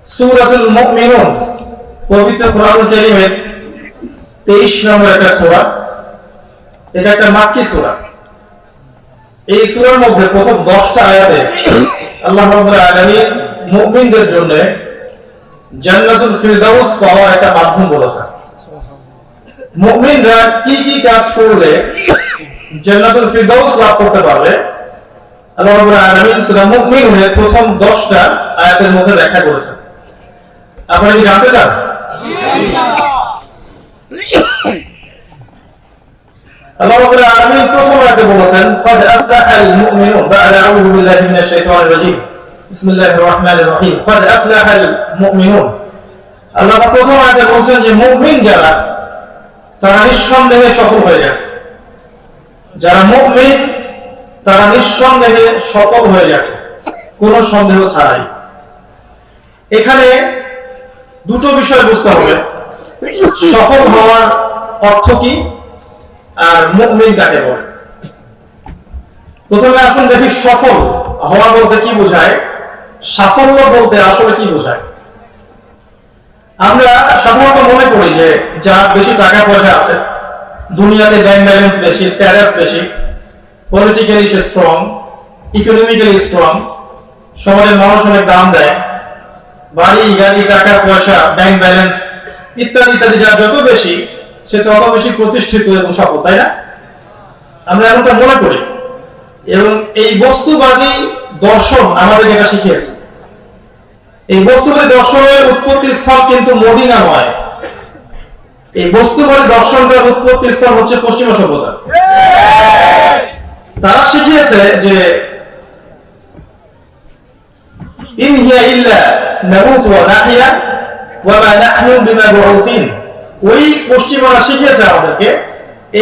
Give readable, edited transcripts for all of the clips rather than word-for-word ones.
সূরাতুল মুমিনুন পবিত্র কোরআনুল কারীমের 23 নম্বর একটা সূরা। এটা একটা মাক্কি সূরা। এই সূরার মধ্যে প্রথম 10টা আয়াতে আল্লাহ রাব্বুল আলামিন মুমিনদের জন্য জান্নাতুল ফিরদাউস পাওয়ার একটা মাধ্যম বলেছেন। মুমিনরা কি কি কাজ করলে জান্নাতুল ফিরদাউস লাভ করতে পারবে, আল্লাহ রাব্বুল আলামিন সূরা মুমিনুনের প্রথম 10টা আয়াতের মধ্যে ব্যাখ্যা করেছেন। আপনারা কি জানতে চান? আল্লাহ রাব্বুল আলামিন প্রথম আয়াতে বলেছেন قد أفلح المؤمنون بعد أعوذ بالله من الشيطان الرجيم بسم الله الرحمن الرحيم قد أفلح المؤمنون। আল্লাহ প্রথম আয়াতে বলেছেন যে মুমিন যারা তারা নিঃসন্দেহে সফল হয়ে গেছে। যারা মুমিন তারা নিঃসন্দেহে সফল হয়ে গেছে, কোনো সন্দেহ ছাড়াই। এখানে দুটো বিষয় বুঝতে হবে, সফল হওয়ার অর্থ কি আর মুমিন কাকে বলে। প্রথমে আসুন দেখি সফল হওয়া বলতে কি বোঝায়, সাফল্য বলতে আসলে কি বোঝায়। আমরা সাধারণত মনে করি যে যার বেশি টাকা পয়সা আছে, দুনিয়াতে ব্যাংক ব্যালেন্স বেশি, স্ট্যাটাস বেশি, পলিটিক্যালি সে স্ট্রং, ইকোনমিক্যালি স্ট্রং, সমাজের মানুষ অনেক দাম দেয়, বাড়ি গাড়ি টাকা পয়সা ব্যাংক ব্যালেন্স ইত্যাদি ইত্যাদি যার যত বেশি সে তত বেশি প্রতিষ্ঠিত এবং সফল, তাই না? আমরা এমনটা মনে করি এবং এই বস্তুবাদী দর্শন আমাদের এটা শিখিয়েছে। এই বস্তুবাদী দর্শনের উৎপত্তি স্থল কিন্তু মদিনা নয়, এই বস্তুবাদী দর্শনটার উৎপত্তি স্থল হচ্ছে পশ্চিমা সভ্যতা। তারা শিখিয়েছে যে ইন হিয়া ইল্লা নামুতু ওয়া নাহইয়া ওয়া মা নাহনু বিমাবউসিন। ওই পশ্চিমারা শিখিয়েছে আমাদেরকে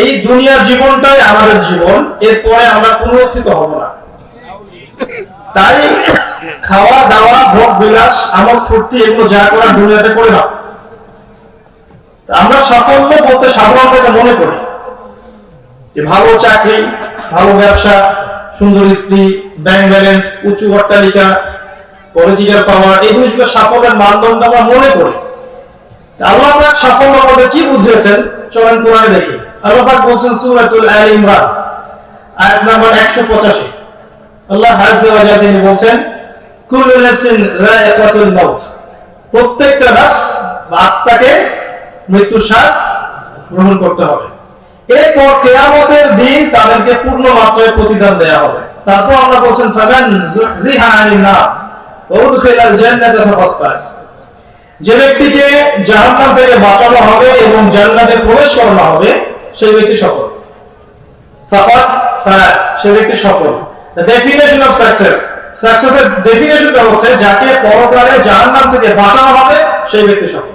এই দুনিয়ার জীবনটাই আমাদের জীবন, এরপরে আমরা পুনরুত্থিত হব না। তাই খাওয়া দাওয়া ভোগ বিলাস আমোদ ফুর্তি এগুলো যা করার দুনিয়াতে করে না। আমরা সাফল্য বলতে সাধারণত মনে করি যে ভালো চাকরি, ভালো ব্যবসা, সুন্দর স্ত্রী, ব্যাংক ব্যালেন্স, উঁচু অট্টালিকা, পলিটিক্যাল পাওয়ার, এগুলো সাফল্যের মানদণ্ড আমরা মনে করি। আল্লাহ পাক সাফল্য আমাদের কি বুঝিয়েছেন চলেন কোরআনে দেখি। আল্লাহ পাক বলছেন সূরাতুল আলে ইমরান আয়াত নাম্বার 185, আল্লাহ আযজা ওয়া জাল্লা তিনি বলছেন কুল্লু নাফসিন যায়িকাতুল মাউত, প্রত্যেকটা নফস বা আত্মাকে মৃত্যুর স্বাদ গ্রহণ করতে হবে। এরপর কিয়ামতের দিন তাদেরকে পূর্ণ মাত্রায় প্রতিদান দেয়া হবে। তারপর আল্লাহ বলছেন ফামান যুহজিহা আনিন নার ওয়া উদখিলাল জান্নাতা ফাকাদ ফাজ, যে ব্যক্তিকে জাহান্নাম থেকে বাঁচানো হবে এবং জান্নাতে প্রবেশ করানো হবে সেই ব্যক্তি সফল। ফাকাদ ফাজ, সেই ব্যক্তি সফল। The definition of success, সাকসেসের ডেফিনিশনটা হচ্ছে যাকে পরকালে জাহান্নাম থেকে বাঁচানো হবে সেই ব্যক্তি সফল।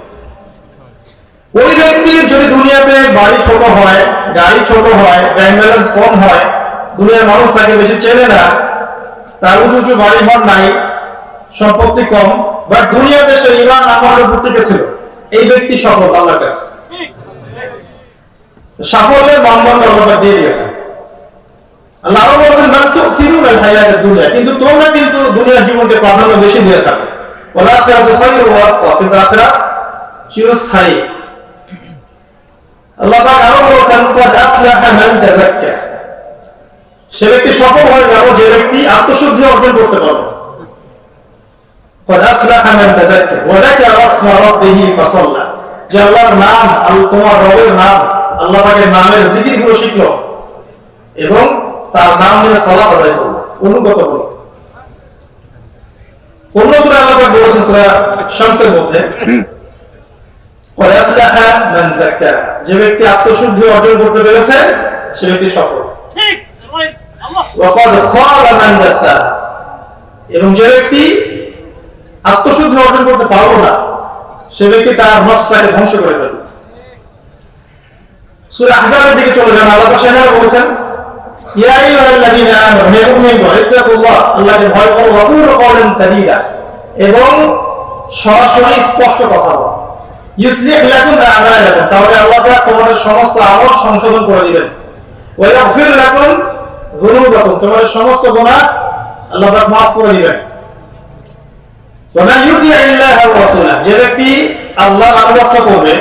ওই ব্যক্তির যদি দুনিয়াতে বাড়ি ছোট হয়, গাড়ি ছোট হয়, ব্যাংক ব্যালেন্স কম হয়, দুনিয়ার মানুষ তাকে বেশি চেনে না, তার উঁচু উঁচু বাড়ি ঘর নাই, সম্পত্তি কম, বাট দুনিয়াতে সে ঈমান আমলের উপর টিকে ছিল, এই ব্যক্তি সফল আল্লাহর কাছে। সাফল্যের মানদণ্ড আল্লাহ দিয়ে দিয়েছেন। আল্লাহ বলেছেন মান তুসিরুনাল হায়াতাদ দুনিয়া, কিন্তু তোমরা কিন্তু দুনিয়ার জীবনকে প্রাধান্য বেশি দিয়ে থাকো। ওয়াল আখিরাতু খায়রুন ওয়া আবকা, কিন্তু আখিরাত চিরস্থায়ী। আল্লাহ পাক আরো বলেছেন ক্বাদ আফলাহা মান তাযাক্কা, সে ব্যক্তি সফল হয়ে গেল যে ব্যক্তি আত্মশুদ্ধি অর্জন করতে পারবে। ক্বাদ আফলাহা মান তাযাক্কা ওয়া যাকারা ইসমা রাব্বিহি ফাসাল্লা, যে আল্লাহর নাম, তোমার রবের নাম, আল্লাহ পাকের নামের জিকিরগুলো শিখলো এবং তার নাম নিয়ে সালাত আদায় করলো, অনুগত হলো। অন্য সূরা আল্লাহ পাক বলেছেন সূরা শামসের মধ্যে ক্বাদ আফলাহা মান যাক্কা, যে ব্যক্তি আত্মশুদ্ধি অর্জন করতে পেরেছে সে ব্যক্তি সফল। ঠিক আল্লাহ ওয়া ক্বাদ খাবা মান দাসা, এবং যে ব্যক্তি আত্মশুদ্ধি অর্জন করতে পারলো না সে ব্যক্তি তার নফসটাকে ধ্বংস করে ফেলল। সূরা আহজাবের দিকে চলে যান, আল্লাহ পাক সেখানে বলেছেন ইয়া আইয়ুহাল্লাযীনা আমানু, হে মুমিনগণ, ইত্তাকুল্লাহ, আল্লাহকে ভয় করো, ওয়া কুলু কওলান সাদীদা, এবং সরাসরি স্পষ্ট কথা বলো। ইউসলিহ লাকুম আ'মালাকুম, তাহলে আল্লাহ পাক তোমাদের সমস্ত আমল সংশোধন করে দিবেন। ওয়া ইয়াগফির লাকুম যুনুবাকুম, তোমাদের সমস্ত গুনাহ আল্লাহ পাক maaf করে দিবেন। ওয়া মান ইউতি ইল্লাহ ওয়া রাসূলাহ, যে ব্যক্তি আল্লাহর আনুগত্য করবে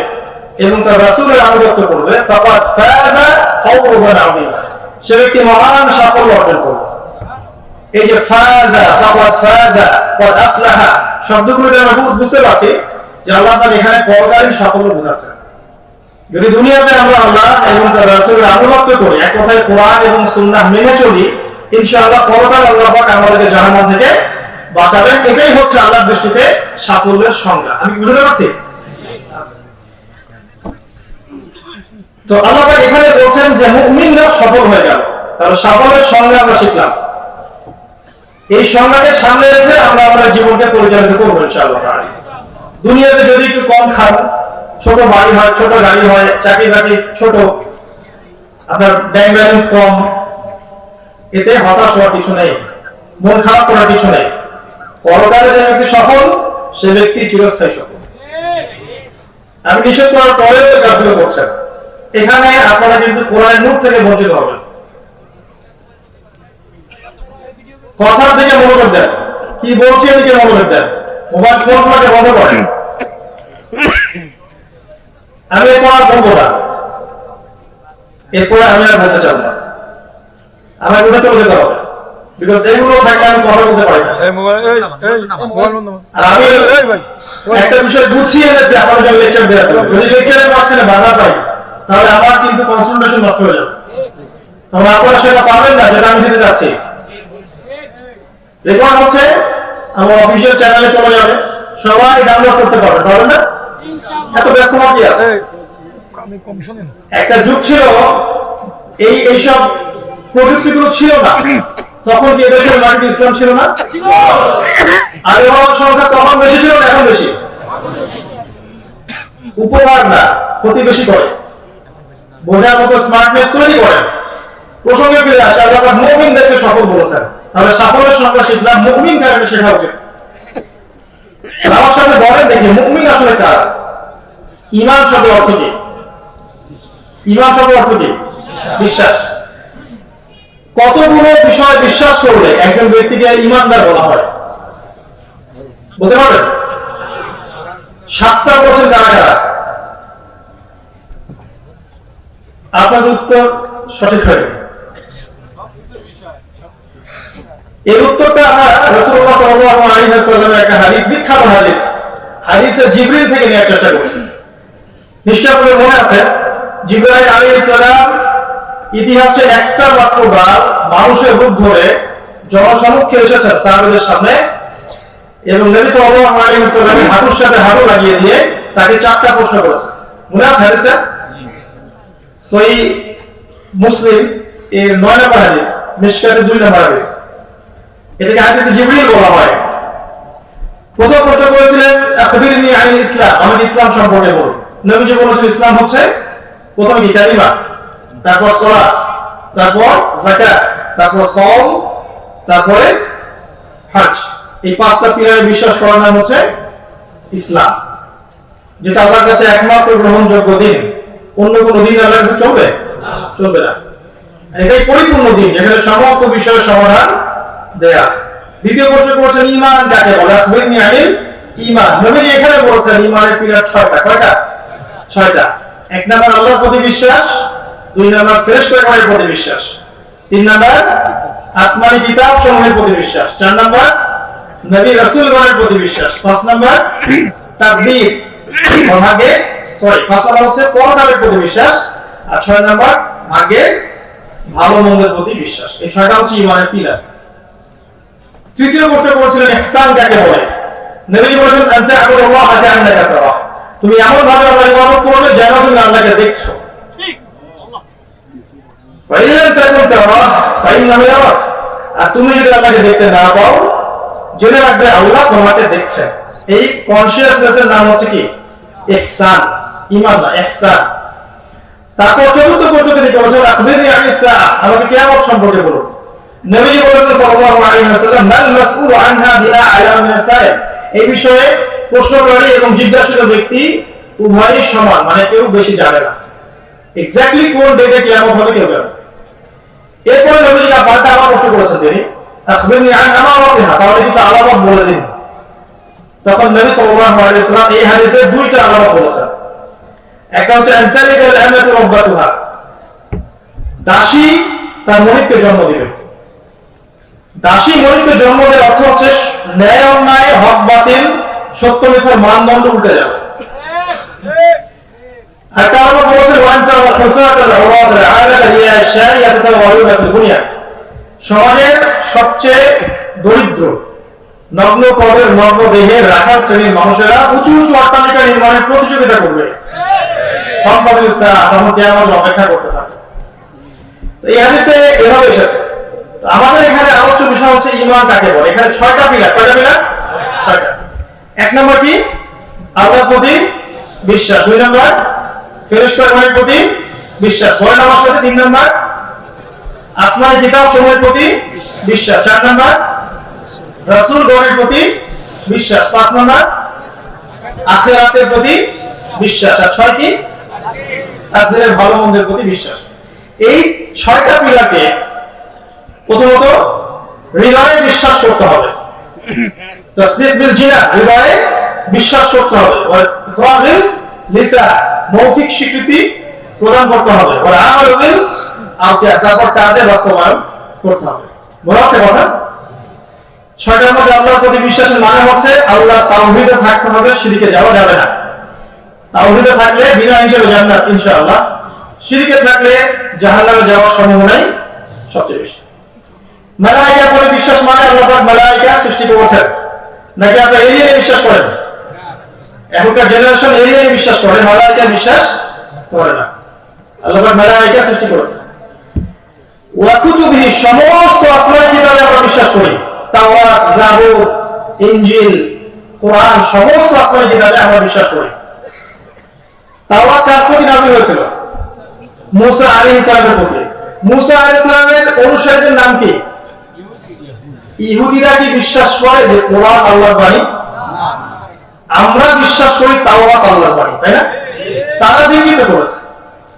এবং তার রাসূলের আনুগত্য করবে, ফাকাদ ফাযা ফাওজান আযীমা, সে ব্যক্তি মহান সাফল্য অর্জন করবে। এই যে ফাযা, ফাকাদ ফাযা, ক্বাদ আফলাহা শব্দগুলো আমরা বুঝতে পারছি যে আল্লাহ তাআলা এখানে পরকালীন সাফল্য বোঝাচ্ছেন। যদি দুনিয়াতে আমরা আল্লাহ এবং তার রাসূলের আনুগত্য করি, এক কথায় কোরআন এবং সুন্নাহ মেনে চলি, ইনশাআল্লাহ পরকালে আল্লাহ পাক আমাদেরকে জাহান্নাম থেকে বাঁচাবেন। এটাই হচ্ছে আল্লাহর দৃষ্টিতে সাফল্যের সংজ্ঞা। আমি কি বুঝতে পারছি? তো আল্লাহ পাক এখানে বলছেন যে মুমিনরা সফল হয়ে গেল। তাহলে সাফল্যের সংজ্ঞা আমরা শিখলাম। এই সংজ্ঞাকে সামনে রেখে আমরা আমাদের জীবনকে পরিচালিত করবো ইনশাআল্লাহ। দুনিয়াতে যদি একটু কম খান, ছোট বাড়ি হয়, ছোট গাড়ি হয়, চাকরি বাকরি ছোট, আপনার ব্যাংক ব্যালেন্স কম, এতে হতাশ হওয়ার কিছু নেই, মন খারাপ করার কিছু নেই। পরকালে যে ব্যক্তি সফল, সে ব্যক্তি চিরস্থায়ী সফল। আমি নিষেধ করার পরে কাজগুলো করছেন, এখানে আপনারা কিন্তু কোরআনের নূর থেকে বঞ্চিত হবেন। কথার দিকে মনোযোগ দেন, কি বলছি এদিকে মনোযোগ দেন, মোবাইল ফোনগুলোকে বন্ধ করেন। আমি এরপর আর বলবো না, এরপরে আমি আর বলতে চাবো না, আমার কোথায় চলে যেতে হবে, বিকজ এগুলো থাকলে আমি কথা বলতে পারি না। আমি একটা বিষয় গুছিয়ে এনেছি আমার জন্য লেকচার দেওয়ার জন্য। যদি লেকচারের মাঝখানে বাধা পাই, তাহলে আমার কিন্তু কনসেন্ট্রেশন নষ্ট হয়ে যাবে, তখন আপনারা সেটা পাবেন না যেটা আমি দিতে চাচ্ছি। রেকর্ড হচ্ছে আমার অফিসিয়াল চ্যানেলে চলে যাবে, সবাই ডাউনলোড করতে পারবে, পারবেন না? এত ব্যস্ত কি আছে? একটা যুগ ছিল এইসব প্রযুক্তিগুলো ছিল না, তখন কি এদেশের মাটিতে ইসলাম ছিল না? আর এর সংখ্যা তখন বেশি ছিল না, এখন বেশি। উপকার না, ক্ষতি বেশি করে, বোঝার মতো স্মার্টনেস তৈরি করে। প্রসঙ্গে ফিরে আসে, আল্লাহ মুমিনদেরকে সফল বলেছেন। তাহলে সাফল্যের সংজ্ঞা শিখলাম, মুমিন কাকে শেখা উচিত। আমার সাথে বলেন দেখি, মুমিন আসলে কার? ঈমান শব্দের অর্থ কি? ঈমান শব্দের অর্থ কি? বিশ্বাস। কতগুলো বিষয় বিশ্বাস করলে একজন ব্যক্তিকে ঈমানদার বলা হয় বলতে পারবেন? 7টা বলছেন কারা কারা? আপনার উত্তর সঠিক হয়নি। এর উত্তরটা আমরা রাসূলুল্লাহ সাল্লাল্লাহু আলাইহি ওয়াসাল্লামের একটা হাদিস, বিখ্যাত হাদিস, হাদিসে জিবরিল থেকে নেওয়ার চেষ্টা করছি। নিশ্চয় আপনাদের মনে আছে, জিবরাইল আলাইহিস সালাম ইতিহাসে একটা মাত্র বার মানুষের রূপ ধরে জনসমক্ষে এসেছেন সাহাবাদের সামনে, এবং নবী সাল্লাল্লাহু আলাইহি ওয়াসাল্লামের হাঁটুর সাথে হাঁটু লাগিয়ে দিয়ে তাকে 4টা প্রশ্ন করেছেন। মনে আছে হাদিসটা? সহিহ মুসলিম এর 9 নম্বর হাদিস, মিশকাতের 2 নম্বর হাদিস। এটাকে হাদিসে জিবরিল বলা হয়। প্রথম প্রশ্ন করেছিলেন, আখবিরনি আনিল ইসলাম, আমাকে ইসলাম সম্পর্কে বলুন। নবীজি বলেছেন ইসলাম হচ্ছে প্রথমে কি? কালিমা, তারপর সালাত, তারপর যাকাত, তারপর সাওম, তারপরে হজ। এই 5টা পিলারে বিশ্বাস করার নাম হচ্ছে ইসলাম, যেটা আল্লাহর কাছে একমাত্র গ্রহণযোগ্য দিন। অন্য কোন দিন আল্লাহর কাছে চলবে? চলবে না। এটাই পরিপূর্ণ দিন, যেখানে সমস্ত বিষয়ের সমাধান দেয়া আছে। দ্বিতীয় প্রশ্ন করেছেন ঈমান কাকে বলে? আখবিরনি আনিল ঈমান। নবীজি এখানে বলেছেন ঈমানের পিলার 6টা। কয়টা? 6টা। 1 নাম্বার আল্লাহর প্রতি বিশ্বাস, 2 নাম্বার ফেরেশতাগণের প্রতি বিশ্বাস, 3 নাম্বার আসমানি কিতাব সমূহের প্রতি বিশ্বাস, 4 নাম্বার নবী রাসূলগণের প্রতি বিশ্বাস, 5 নাম্বার তাকদীর ভাগ্যে, 5 নাম্বার হচ্ছে পরকালের প্রতি বিশ্বাস, আর 6 নাম্বার ভাগ্যে ভালো মন্দের প্রতি বিশ্বাস। এই 6টা হচ্ছে ঈমানের পিলার। তৃতীয় প্রশ্ন করেছিলেন ইহসান কাকে বলে? নবীজি বলেছেন আনতা আবুদুল্লাহ কান্নাকা তারা, তুমি এমন ভাবে আল্লাহর ইবাদত করবে যেন তুমি আল্লাহকে দেখছো। ঠিক আল্লাহ। ফাইলাম তাকুন তারা ফাইন্নাহু ইয়ারাক, আর তুমি যদি আল্লাহকে দেখতে না পাও, জেনে রাখবে আল্লাহ তোমাকে দেখছেন। এই কনসিয়াসনেসের নাম হচ্ছে কি? ইহসান। ঈমান না, ইহসান। তারপর চতুর্থ প্রশ্ন তিনি করেছেন আখবিরনি আনিস সাআ, আমাকে কিয়ামত সম্পর্কে বলুন। নবীজি বলেছেন সাল্লাল্লাহু আলাইহি ওয়াসাল্লাম মাল মাসউল আনহা বিআ'লা মিন সাইল, এই বিষয়ে প্রশ্নকারী এবং জিজ্ঞাসিত ব্যক্তি উভয়ই সমান, মানে কেউ বেশি জানে না। এক্স্যাক্টলি কোন ডেটে কিয়ামত হবে কেউ জানে। এরপরে নবীজি আবার প্রশ্ন করেছেন তিনি আখবিরনি আন আমারাতিহা, তাহলে কিছু আলামত বলে দিন। তখন নবী সাল্লাল্লাহু আলাইহি ওয়াসাল্লাম এই হাদিসে দুইটা আলামত বলেছেন। একটা হচ্ছে আনতালিকাল আমাতু রাব্বাতুহা, দাসী তার মালিককে জন্ম দিবে। দাসী মালিককে জন্ম দেওয়ার অর্থ হচ্ছে ন্যায় অন্যায়, হক বাতিল, সত্য মিথ্যার মানদণ্ড উল্টে যাবে। আর কারণ বলেছে ওয়ানসা ওয়া খুসাতাল আওরাদ আলাদা হিয়া শারিয়াতু ওয়ালুনা ফিল দুনিয়া, সমাজের সবচেয়ে দরিদ্র, নগ্ন পদের, নগ্ন দেহের রাখাল শ্রেণীর মানুষেরা উঁচু উঁচু অট্টালিকা নির্মাণের প্রতিযোগিতা করবে। তখন কিয়ামত অপেক্ষা করতে থাকে। এই হাদিসে এভাবে এসেছে। তো আমাদের এখানে আলোচ্য বিষয় হচ্ছে ঈমান কাকে বলে। এখানে 6টা পিলার। কয়টা পিলার? 6টা। এক নম্বর কি? আল্লাহর প্রতি বিশ্বাস। 2 নম্বর ফেরেশতাগণের প্রতি বিশ্বাস। 6 নম্বর সাথে 3 নম্বর আসমানী কিতাব সমূহের প্রতি বিশ্বাস। 4 নম্বর রাসূলগণের প্রতি বিশ্বাস। 5 নম্বর আখিরাতের প্রতি বিশ্বাস। আর 6 কি? তাকদীরের ভালো মন্দের প্রতি বিশ্বাস। এই 6টা পিলারকে প্রথমত হৃদয়ে বিশ্বাস করতে হবে। তাসদীক বিল জিনান, হৃদয়ে বিশ্বাস করতে হবে। আর ইকরার বিল লিসান, মৌখিক স্বীকৃতি প্রদান করতে হবে। আর আমাল বিল আরকান, তারপর কাজে বাস্তবায়ন করতে হবে। বলা আছে কথা। 6টার মধ্যে আল্লাহর প্রতি বিশ্বাসের মানে হচ্ছে আল্লাহ তাওহীদে থাকতে হবে, শিরকে যাওয়া যাবে না। তাওহীদে থাকলে বিনা হিসেবে জান্নাত ইনশাআল্লাহ, শিরকে থাকলে জাহান্নামে যাওয়ার সম্ভাবনাই সবচেয়ে বেশি। মালায়েকা প্রতি বিশ্বাস মানে আল্লাহ পাক মালায়েকা সৃষ্টি করেছেন, নাকি আপনি এলিয়েনে বিশ্বাস করেন? এখনকার জেনারেশন এলিয়েনে বিশ্বাস করে, মালায়েকা বিশ্বাস করে না। আল্লাহ পাক মালায়েকা সৃষ্টি করেছেন। ওয়া কুতুবিহি, সমস্ত আসমানী কিতাবে আমরা বিশ্বাস করি। তাওরাত, জাবুর, ইনজিল, কোরআন, সমস্ত আসমানী কিতাবে আমরা বিশ্বাস করি। তাওরাত কার প্রতি নাযিল হয়েছিল? মুসা আলাইহিস সালামের প্রতি। মুসা আলাইহিস সালামের অনুসারীদের নাম কি? ইহুদিরা কি বিশ্বাস করে যে কোরআন আল্লাহর বাণী? আমরা বিশ্বাস করি তাওরাত আল্লাহর বাণী, তাই না? তারা বিকৃত করেছে।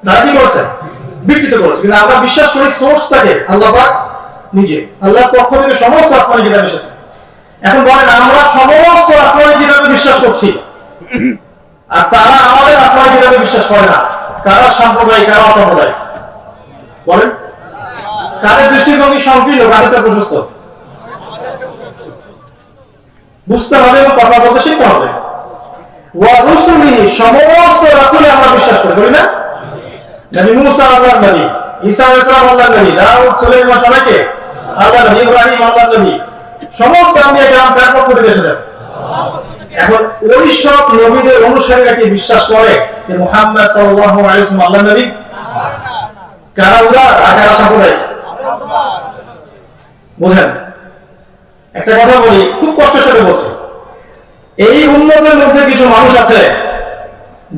তারা কি করেছে? বিকৃত করেছে। কিন্তু আমরা বিশ্বাস করি সোর্সটাকে আল্লাহ পাক নিজে, আল্লাহর পক্ষ থেকে সমস্ত আসমানী কিতাব এসেছে। এখন বলেন, আমরা সমস্ত আসমানী কিতাবে বিশ্বাস করছি, আর তারা আমাদের আসমানী কিতাবে বিশ্বাস করে না। কারা সাম্প্রদায়িক, কারা অসাম্প্রদায়িক? বলেন, কাদের দৃষ্টিভঙ্গি সংকীর্ণ, কাদের তা প্রশস্ত? বুঝতে হবে এবং কথা বলতে শিখতে হবে। ওয়া রুসুলিহি, সমস্ত রাসূলে আমরা বিশ্বাস করি না? নবী মুসা আল্লাহর নবী, ঈসা আলাইহিস সালাম আল্লাহর নবী, দাউদ, সুলাইমান সবাইকে আল্লাহর নবী, ইব্রাহিম আল্লাহর নবী, সমস্ত আম্বিয়া কেরাম কার পক্ষ থেকে এসেছেন? এখন ওই সব নবীদের অনুসারীরা কি বিশ্বাস করে যে মুহাম্মদ সাল্লাল্লাহু আলাইহি ওয়াসাল্লাম আল্লাহর নবী? কারা ওরা? কারা সাম্প্রদায়িক? বুঝেন, একটা কথা বলি, খুব কষ্টের সাথে বলছি। এই উম্মতের মধ্যে কিছু মানুষ আছে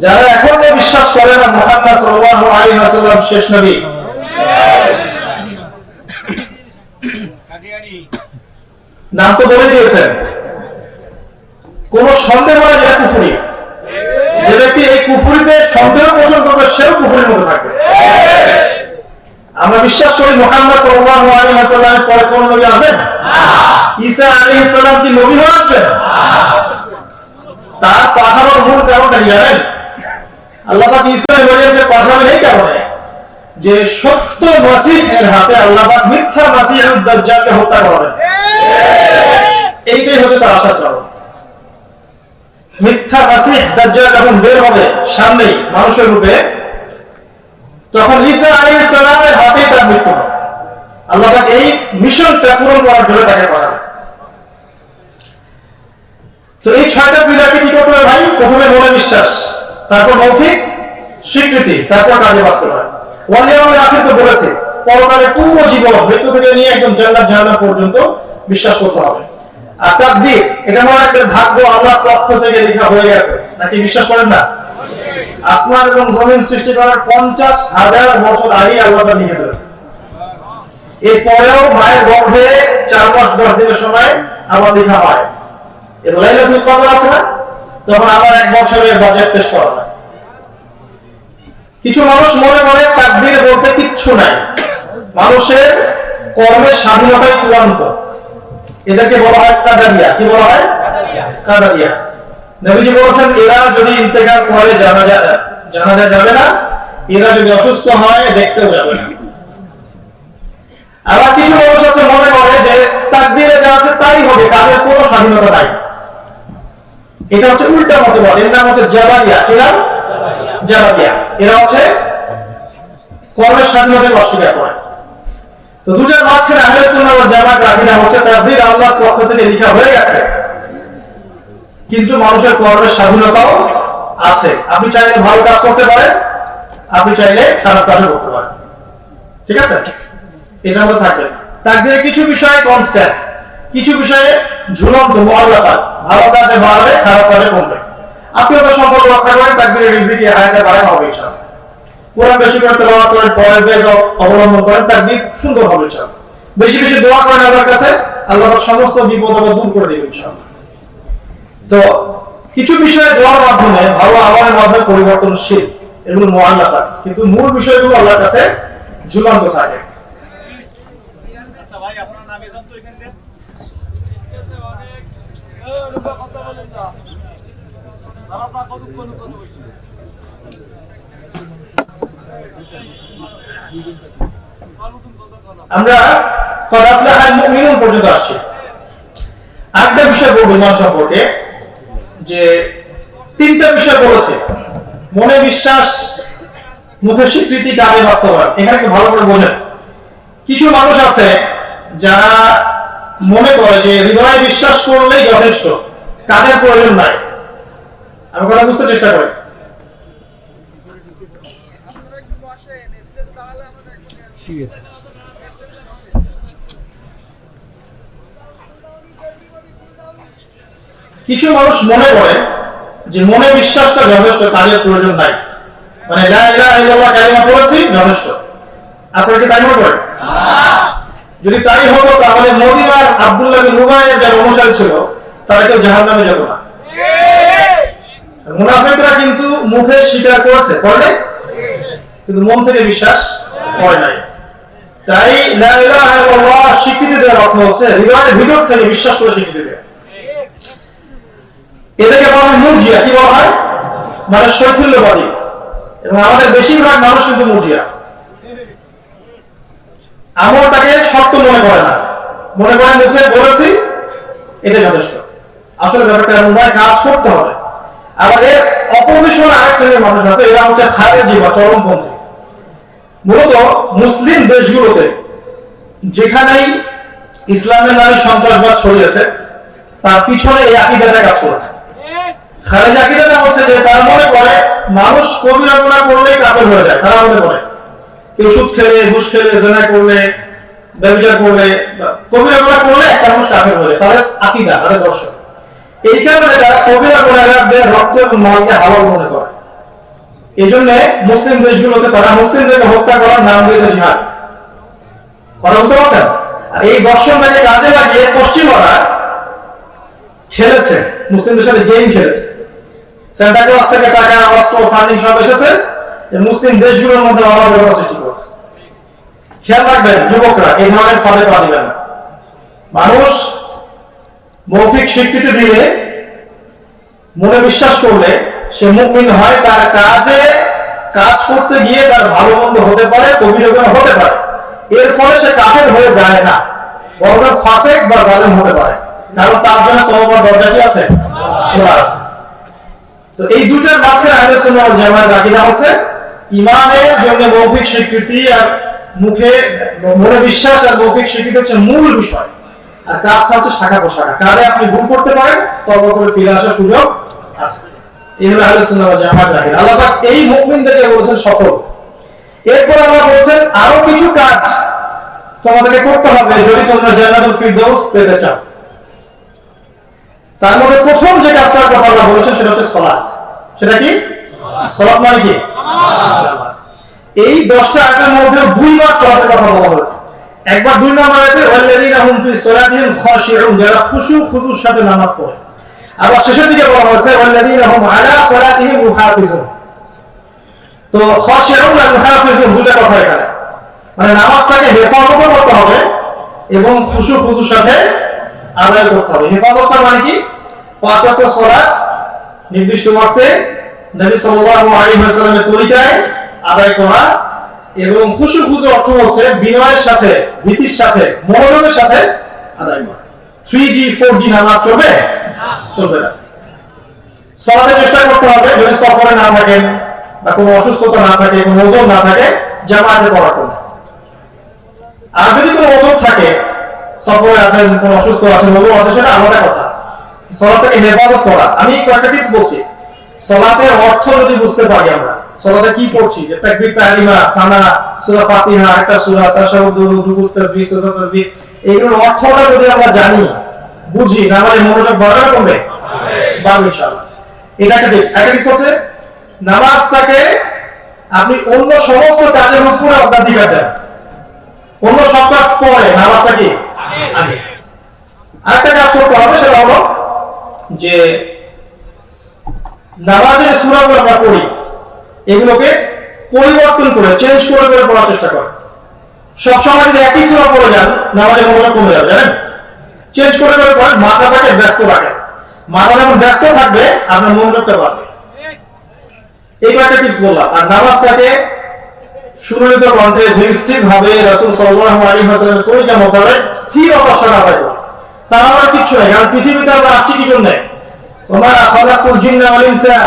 যারা এখনো বিশ্বাস করে না মুহাম্মদ সাল্লাল্লাহু আলাইহি ওয়াসাল্লাম শেষ নবী। নাম তো বলে দিয়েছেন, কোন সন্দেহ হয় যে কুফরি। যে ব্যক্তি এই কুফরিতে সন্দেহ পোষণ করবে সেও কুফরির মধ্যে থাকবে। আমরা বিশ্বাস করি মুহাম্মদ সাল্লাল্লাহু আলাইহি ওয়াসাল্লামের পরে কোন নবী আসবেন? ঈসা আলাইহিস সালাম কি নবী হয়ে আসবেন? তার পাঠানোর মূল কারণটা কি জানেন? আল্লাহ পাক ঈসা ইব্রাহিমকে পাঠাবেন এই কারণে যে সত্য মাসিহের হাতে আল্লাহ পাক মিথ্যা মাসিহুদ দাজ্জালকে হত্যা করবেন। এইটাই হচ্ছে তার আশার কারণ। মিথ্যা মাসিহ দাজ্জাল যখন বের হবে সামনে মানুষের রূপে, তখন ঈসা আলাইহিস সালামের হাতে তার মৃত্যু হবে। আল্লাহ পাক এই মিশনটা পূরণ করার জন্য তাকে পাঠাবেন। তো এই 6টা পিলারকে কি করতে হবে ভাই? প্রথমে মনে বিশ্বাস, তারপর মৌখিক স্বীকৃতি, তারপর কাজে বাস্তবায়ন। ওয়ালিয়াউল আখির তো বলেছে পরকালের পুরো জীবন, মৃত্যু থেকে নিয়ে একদম জান্নাত জাহান্নাম পর্যন্ত বিশ্বাস করতে হবে। আর তাকদীর, এটা মনে একটা ভাগ্য আল্লাহর পক্ষ থেকে লেখা হয়ে গেছে, নাকি বিশ্বাস করেন না? আসমান এবং জমিন সৃষ্টি করার 50,000 বছর আগে আল্লাহ তা লিখে ফেলেছে। এরপরেও মায়ের গর্ভে 4 মাস 10 দিনের সময় আবার লেখা হয়। এর লাইলাতুল কদর আছে না, তখন আবার 1 বছরের বাজেট পেশ করা হয়। কিছু মানুষ মনে করে তাকদীর বলতে কিচ্ছু নাই, মানুষের কর্মের স্বাধীনতাই চূড়ান্ত। এদেরকে বলা হয় কাদারিয়া। কি বলা হয়? কাদারিয়া। নবীজি বলেছেন এরা যদি ইন্তেকাল করে জানাজা যাবে না, এরা যদি অসুস্থ হয় দেখতেও যাবে না। আবার কিছু মানুষ আছে মনে করে যে তাকদীরে যা আছে তাই হবে, তাদের কোনো স্বাধীনতা নাই। এটা হচ্ছে উল্টা মতবাদ, এর নাম হচ্ছে জাবারিয়া। এরা জাবারিয়া, এরা হচ্ছে কর্মের স্বাধীনতাকে অস্বীকার করে। তো দুটার মাঝখানে আহলে সুন্নাহ ওয়াল জামাত আকীদা হচ্ছে তাকদীর আল্লাহর পক্ষ থেকে লেখা হয়ে গেছে, কিন্তু মানুষের কর্মের স্বাধীনতাও আছে। আপনি চাইলে ভালো কাজ করতে পারেন, আপনি চাইলে খারাপ কাজও করতে পারেন, ঠিক আছে? এটা আমরা থাকবে। তাকদীরে কিছু বিষয়ে কনস্ট্যান্ট, কিছু বিষয়ে ঝুলন্ত মুআল্লাকাত, ভালো কাজে বাড়বে, খারাপ কাজে কমবে। আত্মীয়তার সম্পর্ক রক্ষা করেন, তাকদীরে রিজিকে হায়াতে বাড়ানো হবে ইনশাআল্লাহ। কোরআন বেশি করে তেলাওয়াত করেন, পরহেজগারী অবলম্বন করেন, তাকদীর সুন্দর হবে ইনশাআল্লাহ। বেশি বেশি দোয়া করেন আল্লাহর কাছে, আল্লাহ তার সমস্ত বিপদ আপদ দূর করে দেবেন ইনশাআল্লাহ। তো কিছু বিষয়ে দোয়ার মাধ্যমে, ভালো আমলের মাধ্যমে পরিবর্তনশীল, এগুলো মুআল্লাকাত, কিন্তু মূল বিষয়গুলো আল্লাহর কাছে ঝুলন্ত থাকে। আচ্ছা ভাই, আপনার নাম এজন তো এখানে দেন। কথা বলেন না, তারা তা কোন বলছে। আমরা ক্বাদ আফলাহাল মুমিনুন পর্যন্ত আসছি। আরেকটা বিষয় বলবো ইমান সম্পর্কে, যে তিনটা বিষয় বলেছে: মনে বিশ্বাস, মুখে স্বীকৃতি, কাজে বাস্তবায়ন। এখানে একটু ভালো করে বোঝেন। কিছু মানুষ আছে যারা মনে করে যে হৃদয়ে বিশ্বাস করলেই যথেষ্ট, কাজের প্রয়োজন নাই। আমি কথা বুঝতে চেষ্টা করি। কিছু মানুষ মনে করে যে মনে বিশ্বাসটা যথেষ্ট, কাজের প্রয়োজন নাই, মানে লা ইলাহা ইল্লাল্লাহ কালিমা পড়েছি যথেষ্ট। আপনারা কি তাই মনে করেন? যদি তাই হতো তাহলে মদিনার আব্দুল্লাহ বিন উবাইয়ের যারা অনুসারী ছিল তারা কেউ জাহান্নামে যেত না। মুনাফিকরা কিন্তু মুখে স্বীকার করেছে, করে নাই, কিন্তু মন থেকে বিশ্বাস করে নাই। তাই লা ইলাহা ইল্লাল্লাহ স্বীকৃতি দেওয়ার অর্থ হচ্ছে হৃদয়ের ভিতর থেকে বিশ্বাস করে স্বীকৃতি দেওয়া। এটাকে বলা হয় মুরজিয়া। কি বলা হয়? মানে শৈথিল্যবাদী। এবং আমাদের বেশিরভাগ মানুষ কিন্তু মুরজিয়া, আমলটাকে শক্ত মনে করে না, মনে করে মুখে বলেছি এটা যথেষ্ট। আসলে ব্যাপারটা এমন নয়, কাজ করতে হবে। আবার এর অপোজিশন আরেক শ্রেণীর মানুষ আছে, এরা হচ্ছে খারেজি বা চরমপন্থী। মূলত মুসলিম দেশগুলোতে যেখানেই ইসলামের নামে সন্ত্রাসবাদ ছড়িয়েছে তার পিছনে এই আকীদাটা কাজ করেছে। খারেজি আকীদাটা হচ্ছে যে তারা মনে করে মানুষ কবিরা গুনাহ করলেই কাফের হয়ে যায়। তারা মনে করে কেউ সুদ খেলে, ঘুষ খেলে, জিনা করলে, ব্যভিচার করলে, কবিরা গুনাহ করলে একটা মানুষ কাফের হয়ে যায়। তাদের আকীদা, তাদের দর্শন। এই কারণে তারা কবিরা গুনাহগারদের রক্ত এবং মালকে হালাল মনে করে। এই জন্য মুসলিম দেশগুলোতে তারা মুসলিমদেরকে হত্যা করার নাম দিয়েছে জিহাদ। কথা বুঝতে পারছেন? আর এই দর্শনটাকে কাজে লাগিয়ে পশ্চিমারা খেলেছে, মুসলিমদের সাথে গেম খেলেছে। সেন্টা ক্লজ থেকে টাকা, অস্ত্র, ফান্ডিং সব এসেছে, মুসলিম দেশগুলোর মধ্যে অরাজকতা সৃষ্টি করেছে। খেয়াল রাখবেন যুবকরা, এই ধরনের ফাঁদে পা দিবেন না। মানুষ মৌখিক স্বীকৃতি দিলে, মনে বিশ্বাস করলে সে মুমিন হয়। তার কাজে কাজ করতে গিয়ে তার ভালো মন্দ হতে পারে, কবিরা গুনাহ হতে পারে, এর ফলে সে কাফের হয়ে যায় না, বরং ফাসিক বা জালেম হতে পারে। কারণ তার জন্য তওবার দরজা কি আছে? খোলা আছে। তো এই দুটার মাঝে আহলে সুন্নাহ ওয়াল জামাতের আকীদা হচ্ছে ঈমানের জন্য মৌখিক স্বীকৃতি আর মুখে মনে বিশ্বাস আর মৌখিক স্বীকৃতি হচ্ছে মূল বিষয়, আর কাজটা হচ্ছে শাখা প্রশাখা। কাজে আপনি ভুল করতে পারেন, তওবা করে ফিরে আসার সুযোগ আছে। এই হলো আহলে সুন্নাহ ওয়াল জামাতের আকীদা। আল্লাহ পাক এই মুমিনদেরকে বলেছেন সফল। এরপর আল্লাহ বলেছেন আরো কিছু কাজ তোমাদেরকে করতে হবে যদি তোমরা জান্নাতুল ফিরদাউস পেতে চাও। তার মধ্যে প্রথম যে কাজটার কথা আল্লাহ বলেছেন সেটা হচ্ছে সালাত। সেটা কি? সালাত মানে কি? নামাজ। এই 10টা আয়াতের মধ্যে দুইবার সালাতের কথা বলা হয়েছে। একবার 2 নম্বর আয়াতে ওয়াল্লাযীনা হুম ফি সালাতিহিম খাশিউন, যারা খুশু খুজুর সাথে নামাজ পড়ে। আবার শেষের দিকে বলা হয়েছে ওয়াল্লাযীনা হুম আলা সালাতিহিম মুহাফিজুন। তো খাশিউন আর মুহাফিজুন দুটো কথা এখানে, মানে নামাজটাকে হেফাজত করতে হবে এবং খুশু খুজুর সাথে আদায় করতে হবে। হেফাজতটা মানে কি? 5 ওয়াক্ত সালাত নির্দিষ্ট ওয়াক্তে নবী সাল্লাল্লাহু আলাইহি ওয়াসাল্লামের তরিকায় আদায় করা, এবং খুশু অর্থ হচ্ছে বিনয়ের সাথে, ভীতির সাথে, মনোযোগের সাথে আদায় করা। 3G 4G নামাজ চলবে না। সালাতে চেষ্টা করতে হবে যদি সফরে না থাকেন বা কোনো অসুস্থতা না থাকে, কোনো ওজন না থাকে, জামাতে পড়ার জন্য। আর যদি কোনো ওজন থাকে, সফরে আছেন, কোনো অসুস্থ আছেন, ওজন আছে, সেটা আলাদা কথা। সালাতকে হেফাজত করা। আমি কয়েকটা টিপস বলছি। সালাতের অর্থ যদি বুঝতে পারি, আমরা সালাতে কি পড়ছি, যে তাকবীর, তাহরিমা, সানা, সূরা ফাতিহা, একটা সূরা, তাশাহুদ, রুকু, তাসবিহ, সাজদা, তাসবিহ, এইগুলোর অর্থটা যদি আমরা জানি, বুঝি, নামাজে মনোযোগ বাড়ানো কমবে ইনশাআল্লাহ। এটা একটা টিপস। একটা টিপস হচ্ছে নামাজটাকে আপনি অন্য সমস্ত কাজের উপরে অগ্রাধিকার দেন। অন্য সব কাজ পরে, নামাজটা কি আগে। আরেকটা কাজ করতে হবে, সেটা হলো যে নামাজের সূরাগুলো আমরা পড়ি, এগুলোকে পরিবর্তন করে, চেঞ্জ করে পড়ার চেষ্টা করেন। সবসময় যদি একই সূরা পড়ে যান, নামাজের মনোযোগ কমে যাবে, জানেন? চেঞ্জ করে পড়েন, মাথাটাকে ব্যস্ত রাখেন। মাথা যখন ব্যস্ত থাকবে, আপনার মনোযোগটা বাড়বে। এই কয়েকটা টিপস বললাম। আর নামাজটাকে সুনিয়মিত কণ্ঠে, ধীরস্থির ভাবে, রাসূল সাল্লাল্লাহু আলাইহি ওয়াসাল্লামের তরিকা মোতাবেক স্থিরতার সাথে আদায় করুন। তার আমার কিচ্ছু নেই, কারণ পৃথিবীতে আমরা আসছি কি জন্য? ওমা খালাকুল জিন্না ওয়াল ইনসা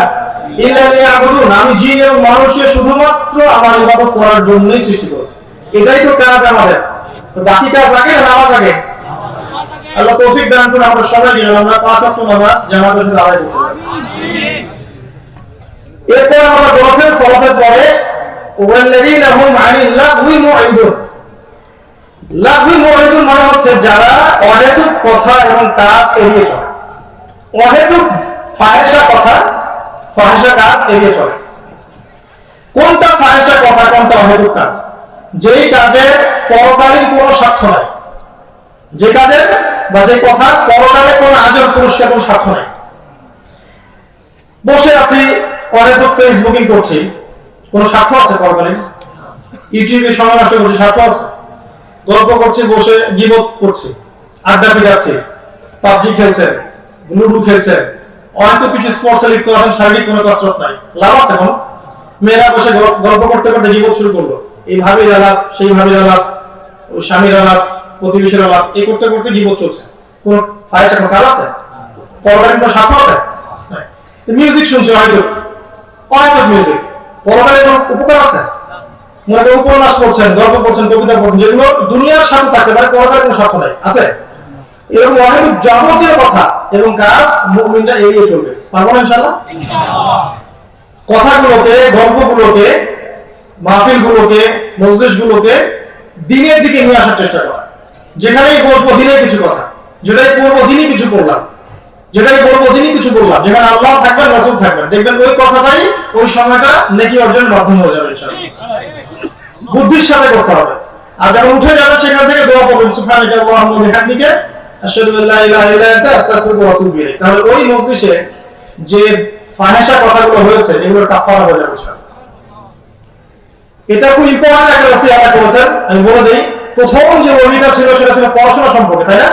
ইল্লা লিয়াবুদুন। আমি জিন এবং মানুষকে শুধুমাত্র আমার ইবাদত করার জন্যই সৃষ্টি করেছি। এটাই তো কাজ আমাদের। তো বাকি কাজ আগে, নামাজ আগে। আল্লাহ তৌফিক দান করুন। আমরা সবাই মিলে আমরা 5 ওয়াক্ত নামাজ জামাতের সাথে আদায় করব। এরপর আমরা বলেছেন সালাতের পরে ওয়াল্লাযীনা হুম আনিল লাগহি মুরিদুন। লাগহি মুরিদুন মানে হচ্ছে যারা অহেতুক কথা এবং কাজ এড়িয়ে চলে। অহেতুক ফাহিশা কথা, ফাহিশা কাজ এড়িয়ে চলে। কোনটা ফাহিশা কথা, কোনটা অহেতুক কাজ? যেই কাজে পরকালীন কোনো স্বার্থ নাই, যে কাজের বা যে কথা পরকালে কোনো আজর পুরস্কার, কোনো স্বার্থ নাই। বসে আছি, অহেতুক ফেসবুকিং করছি, কোনো স্বার্থ আছে পরকালীন? ইউটিউবে সময় নষ্ট করছি, স্বার্থ আছে? গল্প করছি, বসে গীবত করছি, আড্ডা পিটাচ্ছি, পাবজি খেলছেন, লুডু খেলছেন, অনেক কিছু স্পোর্টসে লিপ্ত আছেন, শারীরিক কোনো কসরত নাই, লাভ আছে কোনো? মেয়েরা বসে গল্প করতে করতে গীবত শুরু করলো, এইভাবে আলাপ, সেইভাবে আলাপ, ওই স্বামীর আলাপ, প্রতিবেশীর আলাপ, এই করতে করতে গীবত চলছে। কোন ফায়সা, কোনো কাজ আছে? পরকালীন কোনো স্বার্থ আছে? মিউজিক শুনছে, অনেক মিউজিক, পরকালীন কোনো উপকার আছে? মনে করেন উপন্যাস পড়ছেন, গল্প পড়ছেন, কবিতা পড়ছেন, যেগুলো দুনিয়ার স্বার্থ থাকতে পারে, পরকালীন কোনো স্বার্থ নাই, আছে? এরকম অনেক যাবতীয় কথা এবং কাজ মুমিনরা এড়িয়ে চলবে। পারবো না ইনশাআল্লাহ? কথাগুলোকে, গল্পগুলোকে, মাহফিলগুলোকে, মজলিসগুলোকে দিনের দিকে নিয়ে আসার চেষ্টা করা। যেখানেই বসবো দিনে কিছু কথা, যেটাই পড়বো দিনই কিছু পড়লাম, যেটাই বলবো দিনই কিছু বললাম। যেখানে আল্লাহ থাকবেন, রাসূল থাকবেন, দেখবেন ওই কথাটাই ওই সময়টা নেকি অর্জনের মাধ্যম হয়ে যাবে ইনশাআল্লাহ। বুদ্ধির সাথে করতে হবে। আর যখন উঠে যাবে সেখান থেকে দোয়া করবেন, সুবহানাকা আল্লাহুম্মা ওয়া বিহামদিকা আশহাদু আল্লা ইলাহা ইল্লা আনতা আস্তাগফিরুকা ওয়া আতুবু ইলাইক। তাহলে ওই মজলিসে যে ফাহিশা কথাগুলো হয়েছে, এগুলোর কাফারা হয়ে যাবে ইনশাআল্লাহ। এটা খুব ইম্পর্টেন্ট একটা ওসিয়াত করেছেন, আমি বলে দেই। প্রথম যে ওহীটা ছিল সেটা ছিল পড়াশোনা সম্পর্কে, তাই না?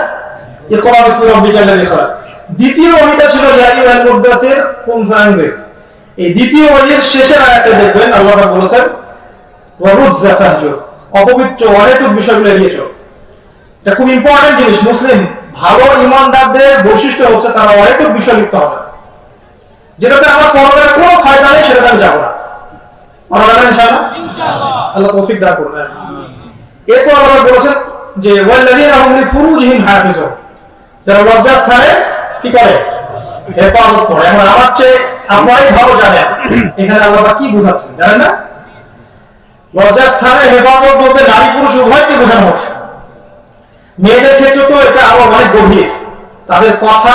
ইকরা বিসমি রাব্বিকাল লাযী খালাক। দ্বিতীয় ওহীটা ছিল ইয়া আইয়ুহাল মুদ্দাসসির কুম ফাআনযির। এই দ্বিতীয় ওহীর শেষের আয়াতে দেখবেন আল্লাহ পাক বলেছেন ওয়ারুযা ফাহজুর, অপবিত্র অহেতুক বিষয়গুলো এড়িয়ে চলো। এটা খুব ইম্পর্টেন্ট জিনিস। মুসলিম ভালো ঈমানদারদের বৈশিষ্ট্য হচ্ছে তারা অহেতুক বিষয় লিপ্ত হবে না। যেটাতে আমার পরকালে কোনো ফায়দা নেই, সেটাতে আমি যাবো না। পারবেন ইনশাআল্লাহ? ইনশাআল্লাহ। আল্লাহ তৌফিক দান করুন। এরপর আল্লাহ বলেছেন যে ওয়াল্লাযীনা হুম লিফুরুজিহিম হাফিজুন, যারা লজ্জাস্থানে কি করে? হেফাজত করে। এখন আমার চেয়ে আপনারাই ভালো জানেন এখানে আল্লাহ কি বোঝাচ্ছেন, জানেন না? লজ্জাস্থানে হেফাজত বলতে নারী পুরুষ উভয়কে বোঝানো হচ্ছে। মেয়েদের ক্ষেত্রে তো এটা আরো অনেক গভীর। তাদের কথা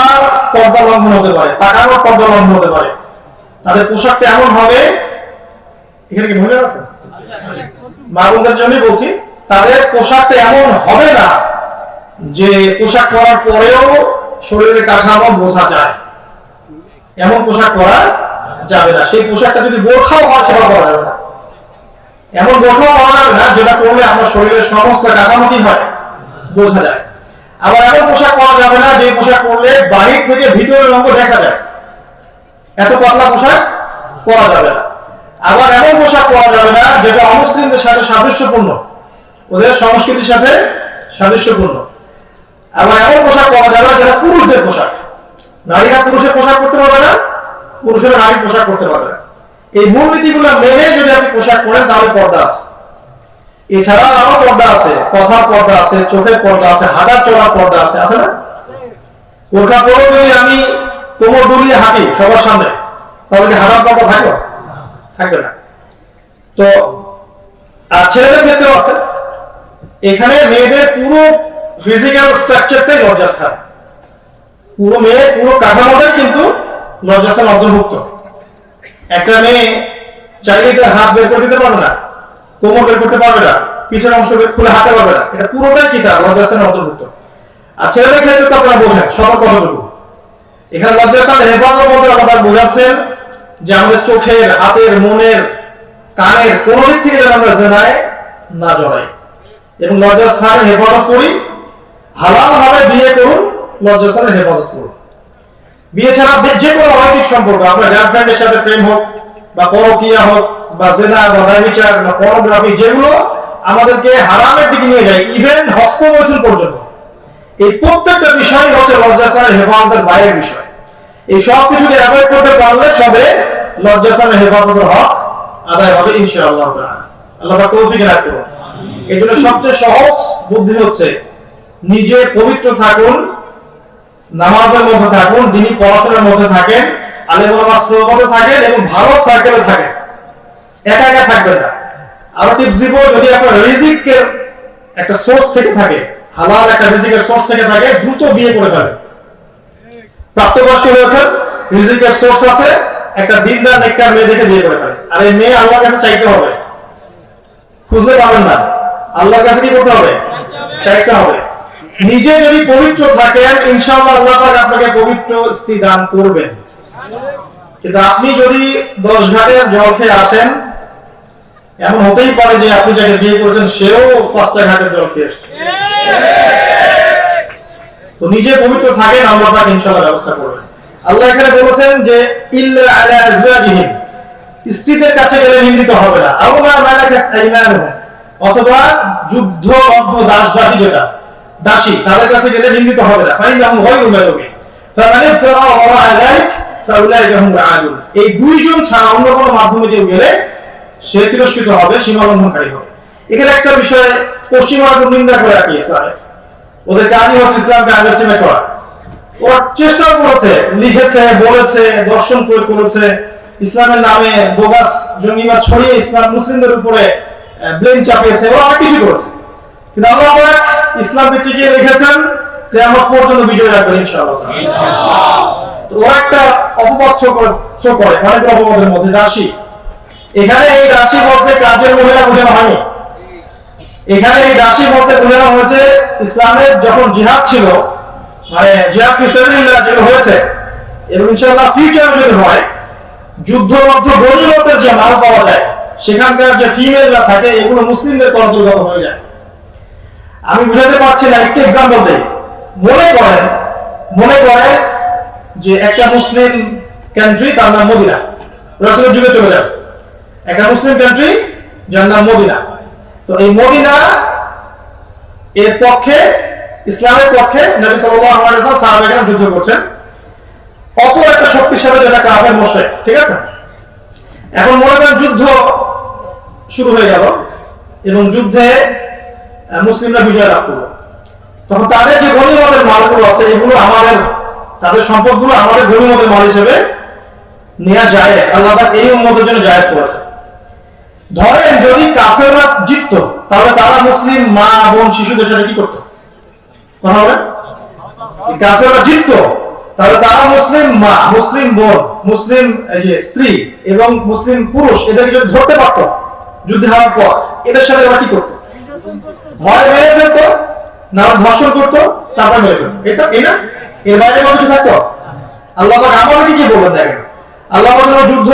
পর্দা লঙ্ঘন হতে পারে, তাকানোর পর্দা লঙ্ঘন হতে পারে, তাদের পোশাকটা এমন হবে, এখানে কি মহিলা আছে? মা বোনদের জন্যই বলছি, তাদের পোশাকটা এমন হবে না যে পোশাক পরার পরেও শরীরের কাঠামো বোঝা যায়, এমন পোশাক পরা যাবে না। সেই পোশাকটা যদি বোরখাও হয়, সেটা পরা যাবে না। এমন বোরখাও পরা যাবে না যেটা পরলে আমার শরীরের সমস্ত কাঠামো কি হয়, বোঝা যায়। আবার এমন পোশাক পরা যাবে না যে পোশাক পরলে বাহির থেকে ভিতরের অঙ্গ দেখা যায়, এত পাতলা পোশাক পরা যাবে না। আবার এমন পোশাক পরা যাবে না যেটা অমুসলিমদের সাথে সাদৃশ্যপূর্ণ, ওদের সংস্কৃতির সাথে সাদৃশ্যপূর্ণ। আবার এমন পোশাক পরা যাবে না যেটা পুরুষদের পোশাক, নারীরা পুরুষের পোশাক পরতে পারবে না, পুরুষেরা নারীর পোশাক পরতে পারবে না। এই মূলনীতিগুলো মেনে যদি আপনি পোশাক পরেন তাহলে পর্দা আছে। এছাড়া আরো পর্দা আছে, কথার পর্দা আছে, চোখের পর্দা আছে, হাঁটার চলার পর্দা আছে, আছে না? বোরকা পরে যদি আমি কোমর দুলিয়ে হাঁটি সবার সামনে, তাহলে কি হাঁটার পর্দা থাকবে? থাকবে না। তো আর ছেলেদের ক্ষেত্রেও আছে। এখানে মেয়েদের পুরো ফিজিক্যাল স্ট্রাকচারটাই লজ্জাস্থান, পুরো মেয়ে পুরো কাঠামোটাই কিন্তু লজ্জাস্থান অন্তর্ভুক্ত। একটা মেয়ে চাইলে তার হাত বের করে দিতে পারবে না, কোমর বের করতে পারবে না, পিছের অংশ খুলে হাঁটতে পারবে না, এটা পুরোটাই কি তার লজ্জাস্থানের অন্তর্ভুক্ত। আর ছেলেদের ক্ষেত্রে তো আপনারা বোঝেন সকল কতটুকু। এখানে লজ্জাস্থান হেফাজত বলতে আপনারা বোঝাচ্ছেন যে আমাদের চোখের, হাতের, মনের, কানের কোন দিক থেকে যেন আমরা জেনায় না জড়াই এবং লজ্জাস্থানের হেফাজত করি। হালাল ভাবে বিয়ে করুন, লজ্জাস্থানের হেফাজত করুন। বিয়ে ছাড়া যে কোনো অনৈতিক সম্পর্ক, আপনার গার্লফ্রেন্ডের সাথে প্রেম হোক বা পরকীয়া হোক বা জেনা বা ব্যভিচার বা পর্নোগ্রাফি, যেগুলো আমাদেরকে হারামের দিকে নিয়ে যায়, ইভেন হস্তমৈথুন পর্যন্ত, এই প্রত্যেকটা বিষয় হচ্ছে লজ্জাস্থানের হেফাজতের বাইরের বিষয়। এই সব কিছুকে অ্যাভয়েড করতে পারলে সবে লজ্জাস্থানের হেফাজতের হক আদায় হবে ইনশাআল্লাহ তাআলা। আল্লাহ পাক তৌফিক দান করুন। এই জন্য সবচেয়ে সহজ বুদ্ধি হচ্ছে নিজে পবিত্র থাকুন, নামাজের মধ্যে থাকুন, দিনী পড়াশোনার মধ্যে থাকেন, আলেম ওলামার সোহবতে থাকেন এবং ভালো সার্কেলে থাকেন, একা একা থাকবেন না। আরো টিপস দিব, যদি আপনার রিজিকের একটা সোর্স থেকে থাকে, হালাল একটা রিজিকের সোর্স থেকে থাকে, দ্রুত বিয়ে করে ফেলেন। প্রাপ্তবয়স্ক হয়েছেন, রিজিকের সোর্স আছে, একটা দিনদার নেককার মেয়ে দেখে বিয়ে করে ফেলেন। আর এই মেয়ে আল্লাহর কাছে চাইতে হবে, খুঁজলে পাবেন না, আল্লাহর কাছে কি করতে হবে? চাইতে হবে। নিজে যদি পবিত্র থাকেন, ইনশাআল্লাহ আল্লাহ পাক আপনাকে পবিত্র স্ত্রী দান করবেন। কিন্তু আপনি যদি 10 ঘাটের জল খেয়ে আসেন, এমন হতেই পারে যে আপনি যাকে বিয়ে করেছেন সেও 5টা ঘাটের জল খেয়ে এসেছে। তো নিজে পবিত্র থাকেন, আল্লাহ পাক ইনশাআল্লাহ ব্যবস্থা করবেন। আল্লাহ এখানে বলেছেন যে ইল্লা আলা আজওয়াজিহিম, স্ত্রীদের কাছে গেলে নিন্দিত হবে না। আও মা মালাকাত আইমানুহুম, অথবা যুদ্ধবদ্ধ দাসী, যেটা দাসী, তাদের কাছে গেলে নিন্দিত হবে না। ফাইনাহুম গায়রু মালুমিন ফামান ইফতারা ওয়ারা যালিক ফাউলাইকা হুমুল আদুন। এই দুইজন ছাড়া অন্য কোনো মাধ্যমে কেউ গেলে সে তিরস্কৃত হবে, সীমা লঙ্ঘনকারী হবে। এখানে একটা বিষয় পশ্চিমারা নিন্দা করে রাখি ইসলামে, ওদের কাজই হচ্ছে ইসলামকে আন্ডারস্ট্যান্ড করা। ওরা চেষ্টা করেছে, লিখেছে, বলেছে, দর্শন প্রয়োগ করেছে, ইসলামের নামে বোগাস জঙ্গিবাদ ছড়িয়ে ইসলাম মুসলিমদের উপরে ব্লেম চাপিয়েছে, ওরা অনেক কিছু করেছে। কিন্তু আল্লাহ পাক ইসলামকে টিকিয়ে রেখেছেন, কিয়ামত পর্যন্ত বিজয় রাখবেন ইনশাআল্লাহ। তো ওরা একটা অপবাদ করে অনেক অপবাদের মধ্যে দাসী। এখানে এই দাসী বলতে কাজের মহিলা বোঝানো হয়নি, এখানে এই দাসী বলতে বোঝানো হয়েছে ইসলামের যখন জিহাদ ছিল, মানে জিহাদ ফি সাবিলিল্লাহ যেটা হয়েছে এবং ইনশাআল্লাহ ফিউচারে যদি হয়, যুদ্ধবদ্ধ গনিমতের যে মাল পাওয়া যায়, সেখানকার যে ফিমেলরা থাকে, এগুলো মুসলিমদের অন্তর্গত হয়ে যায়। আমি বুঝাতে পারছি না, একটু এক্সাম্পল দেই। মনে করেন যে একটা মুসলিম কান্ট্রি, তার নাম মদিনা, রাসূলের যুগে চলে যাবে, একটা মুসলিম কান্ট্রি যার নাম মদিনা। তো এই মদিনা এর পক্ষে, ইসলামের পক্ষে নবী সাল্লাল্লাহু আলাইহি ওয়াসাল্লাম সাহাবায়ে যুদ্ধ করছেন, অত একটা শক্তিশালী যেটা কাফের মুশরিক, ঠিক আছে? এখন মনে করেন যুদ্ধ শুরু হয়ে গেল এবং যুদ্ধে মুসলিমরা বিজয় লাভ করলো। তখন তাদের যে গনিমতের মালগুলো আছে, এগুলো আমাদের, তাদের সম্পদগুলো আমাদের গনিমতের মাল হিসেবে নেওয়া জায়েজ, আল্লাহ পাক এই উম্মতের জন্য জায়েজ করেছে। ধরেন যদি কাফেররা জিততো, তাহলে তারা মুসলিম মা, বোন, শিশুদের সাথে কি করতো? কথা বলেন। কাফেররা জিততো, তাহলে তারা মুসলিম মা, মুসলিম বোন, মুসলিম স্ত্রী এবং মুসলিম পুরুষ, এদেরকে যদি ধরতে পারতো যুদ্ধে হারার পর, এদের সাথে ওরা কি করতো? হয় মেরে ফেলতো, না ধর্ষণ করতো, তারপর মেরে ফেলতো। এটা এর বাইরে কিছু থাকতো? আল্লাহ পাক আমাদেরকে কি বলবেন দেখেন, আল্লাহ পাক যুদ্ধ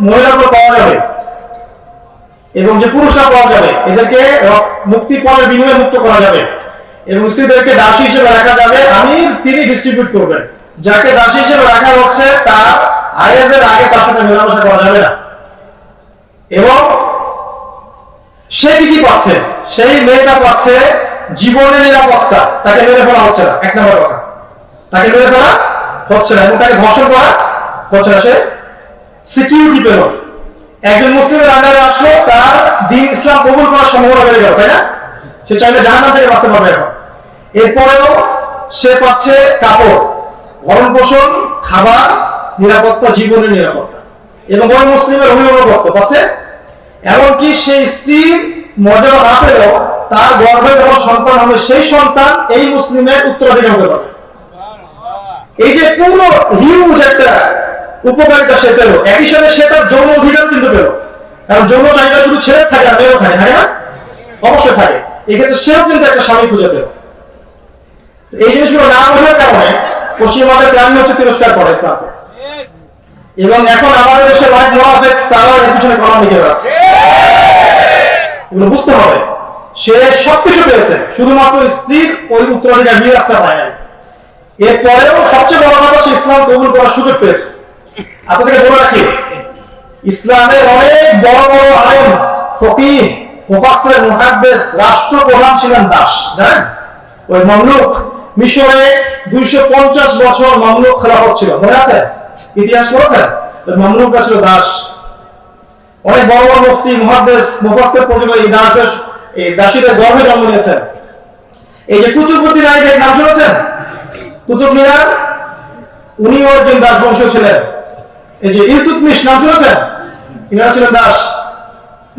মহিলাগুলো পাওয়া যাবে এবং যে পুরুষরা পাওয়া যাবে, এদেরকে মুক্তিপণের বিনিময়ে মুক্ত করা যাবে এবং স্ত্রীদেরকে দাসী হিসেবে রাখা যাবে, আমির তিনি ডিস্ট্রিবিউট করবেন। যাকে দাসী হিসেবে রাখা হচ্ছে তার আয়েজের আগে তার সাথে মেলামেশা করা যাবে না। এবং সে কি পাচ্ছে? সেই মেয়েটা পাচ্ছে জীবনের নিরাপত্তা, তাকে মেরে ফেলা হচ্ছে না, এক নম্বর কথা, তাকে মেরে ফেলা হচ্ছে না এবং তাকে ধর্ষণ করা হচ্ছে না, সে সিকিউরিটি পেল। একজন মুসলিমের আন্ডারে আসলো, তার দ্বীন ইসলাম কবুল করার সম্ভাবনা বেড়ে গেল, তাই না? সে চাইলে জাহান্নাম থেকে বাঁচতে পারবে এখন। এরপরেও সে পাচ্ছে কাপড়, ভরণ পোষণ, খাবার, নিরাপত্তা, জীবনের নিরাপত্তা, এবং ওই মুসলিমের অভিভাবকত্ব পাচ্ছে। এমনকি সেই স্ত্রীর মর্যাদা না পেলেও তার গর্ভে যখন সন্তান হবে, সেই সন্তান এই মুসলিমের উত্তরাধিকার হতে পারে। এই যে পুরো হিউজ একটা উপকারিতা সে পেল, একই সাথে সে তার যৌন অধিকার কিন্তু পেল। কারণ যৌন চাহিদা শুধু ছেলে থাকে না, মেয়েও থাকে, থাকে না? অবশ্যই থাকে। এক্ষেত্রে সেও কিন্তু একটা স্বামী খুঁজে পেল। এই জিনিসগুলো না বোঝার কারণে পশ্চিমবঙ্গের গ্রামীণ হচ্ছে তিরস্কার করে ইসলামকে। এবং এখন আমাদের দেশের অনেক মুনাফিক তারাও এর পিছনে কলম লিখে বেড়াচ্ছে। এগুলো বুঝতে হবে, সে সবকিছু পেয়েছে, শুধুমাত্র স্ত্রীর ওই উত্তরাধিকার বিরাজটা পায় নাই। এরপরেও সবচেয়ে বড় কথা, সে ইসলাম কবুল করার সুযোগ পেয়েছে। আপনাদেরকে বলে রাখি, ইসলামের অনেক বড় বড় আলেম, ফকিহ, মুফাসসির, মুহাদ্দিস, রাষ্ট্রপ্রধান ছিলেন দাস, জানেন? ওই মামলুক, মিশরে 250 বছর মামলুক খেলাফত ছিল, মনে আছে? ইতিহাস পড়েছেন? ওই মামলুকরা ছিল দাস। অনেক বড় বড় মুফতি, মুহাদ্দিস, মুফাসসির পর্যন্ত এই দাসীদের গর্ভে জন্ম নিয়েছেন। এই যে কুতুবউদ্দিন আইবেক নাম শুনেছেন? কুতুব মিনার, উনিও একজন দাস বংশীয় ছিলেন। এই যে ইলতুৎমিশ নাম শুনেছেন? ইনারা ছিলেন দাস।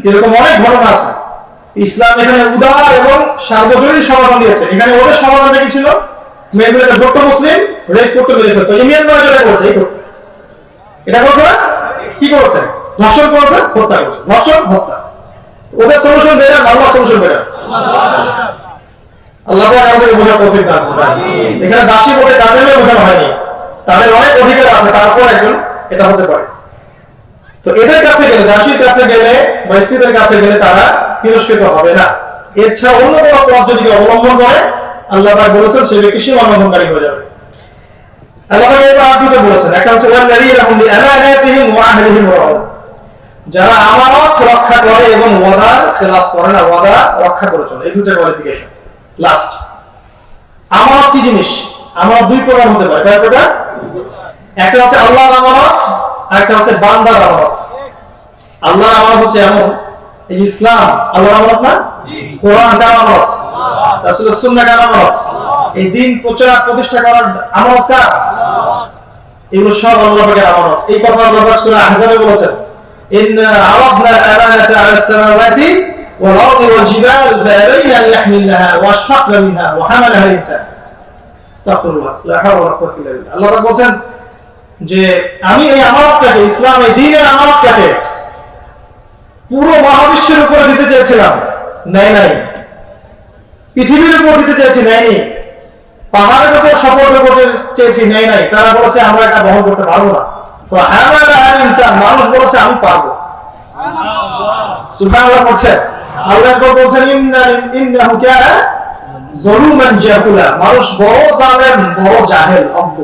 এরকম অনেক ঘটনা আছে। ইসলাম এখানে উদার এবং সার্বজনীন সমাধান দিয়েছে। এখানে ওদের সমাধানটা কি ছিল? মেয়েগুলোকে ধরতো মুসলিম, রেপ করতে মেরে ফেলতো। ইমিয়ান নয় যেটা করেছে, এই করতো, এটা করছে না? কি করেছে? ধর্ষণ করেছে, হত্যা করেছে, ধর্ষণ, হত্যা। ওদের সলিউশন বেটার, আল্লাহর সলিউশন বেটার। আল্লাহ পাক আমাদেরকে বোঝার তৌফিক দান করুন। এখানে দাসী বলে তাদেরকে বোঝানো হয়নি, তাদের অনেক অধিকার আছে, তারপর একজন এটা হতে পারে। তো এদের কাছে গেলে, দাসীর কাছে গেলে বা স্ত্রীদের কাছে গেলে তারা তিরস্কৃত হবে না। এছাড়া অন্য কোনো পথ যদি অবলম্বন করে, আল্লাহ পাক বলেছেন সে ব্যক্তি সীমালঙ্ঘনকারী হয়ে যাবে। আল্লাহ পাক এর আর দুটো বলেছেন, একটা হচ্ছে ওয়াল্লাযীনা হুম বিআমানাতিহিম ওয়া আহদিহিম রাউন, যারা আমানত রক্ষা করে এবং ওয়াদার খেলাফ করে না, ওয়াদা রক্ষা করে চলে। এই দুটো কোয়ালিফিকেশন। লাস্ট, আমানত কি জিনিস? আমানত দুই প্রকার হতে পারে। কয় প্রকার? একটা হচ্ছে আল্লাহর আমানত, আর একটা হচ্ছে বান্দার আমানত। আল্লাহর আমানত হচ্ছে এমন, এই ইসলাম আল্লাহর আমানত না? কোরআন কার আমানত? রাসূলের সুন্নাহ কার আমানত? এই দ্বীন প্রচার প্রতিষ্ঠা করার আমানত কার? এগুলো সব আল্লাহ পাকের আমানত। এই কথা আল্লাহ পাক সূরা আহজাবে বলেছেন, ইন্না আরাদনা আল-আমানাতা আলাস সামাওয়াতি ওয়াল আরদি ওয়াল জিবাল ফাআবাইনা আন ইয়াহমিলনাহা ওয়াশফাকনা মিনহা ওয়া হামালাহা আল-ইনসান। আস্তাগফিরুল্লাহ, লা হাওলা ওয়ালা কুওয়াতা ইল্লা বিল্লাহ। আল্লাহ পাক বলেন যে আমি এই আমানতটাকে, ইসলাম এই দ্বীনের আমানতটাকে পুরো মহাবিশ্বের উপরে দিতে চেয়েছিলাম, নাই। পৃথিবীর উপর দিতে চেয়েছি, নেয়নি। পাহাড়ের উপর সফর করতে চেয়েছি, নাই। তারা বলেছে আমরা এটা বহন করতে পারবো না। মানুষ বলেছে আমি পারবো। সুবহানাল্লাহ বলছেন, আল্লাহ বলছেন ইন্নাহু কানা যালুমান জাহুলা, মানুষ বড় জালেম, বড় জাহেল, অজ্ঞ।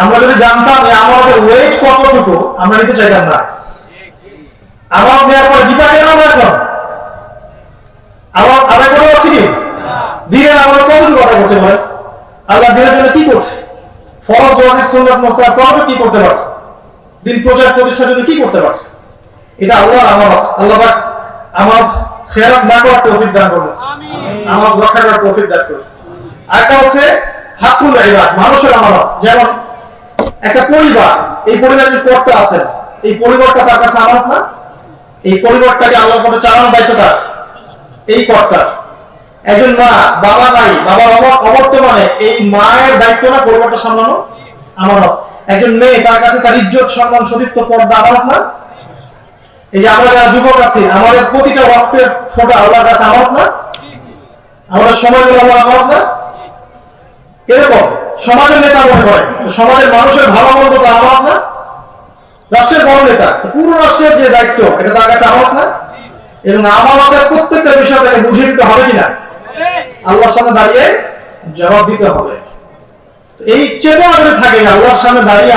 আমরা যদি জানতাম আমাদের ওয়েট কতটুকু, আমরা নিতে চাইতাম না। আমার নেওয়ার পরে বিপাকে আমরা এখন আমার আদায় করে পাচ্ছি কি? দিনের আমরা কতটুকু কথা করছে বলেন? আল্লাহ দিনের জন্য কি করছে? ফরজ, ওয়াজিব, সুন্নাত, মুস্তাহাব কতটুকু কি করতে পারছে? দিন প্রচার প্রতিষ্ঠার জন্য কি করতে পারছে? এটা আল্লাহর আমানত। আল্লাহ পাক আমানত খেয়ানত না করার তৌফিক দান করুন, আমানত রক্ষা করার তৌফিক দান করুন। আরেকটা হচ্ছে হাকুল ইবাদ, মানুষের আমানত। যেমন একটা পরিবার, এই পরিবারের কর্তা আছেন, এই পরিবারটা তার কাছে আমানত না? এই পরিবারটাকে আল্লাহর পথে চালানোর দায়িত্ব তার, এই কর্তার। একজন মা, বাবা নাই, বাবার অবর্তমানে এই মায়ের দায়িত্ব না পরিবারটা সামলানো? আমানত। একজন মেয়ে, তার কাছে তার ইজ্জত, সম্মান, সতীত্ব, পর্দা আমানত না? এই যে আমরা যারা যুবক আছি, আমাদের প্রতিটা রক্তের ফোঁটা আল্লাহর কাছে আমানত না? আমাদের সময়গুলো আল্লাহর আমানত না? এরকম সমাজের নেতা মনে করেন, সমাজের মানুষের ভালো মন্দ তার আমানত না? রাষ্ট্রের বড় নেতা, পুরো রাষ্ট্রের যে দায়িত্ব, এটা তার কাছে আমানত না? এবং আমানতের প্রত্যেকটা বিষয় তাকে বুঝিয়ে দিতে হবে কিনা? আল্লাহর সামনে দাঁড়িয়ে জবাব দিতে হবে। এই চেতনা যদি থাকে আল্লাহর সামনে দাঁড়িয়ে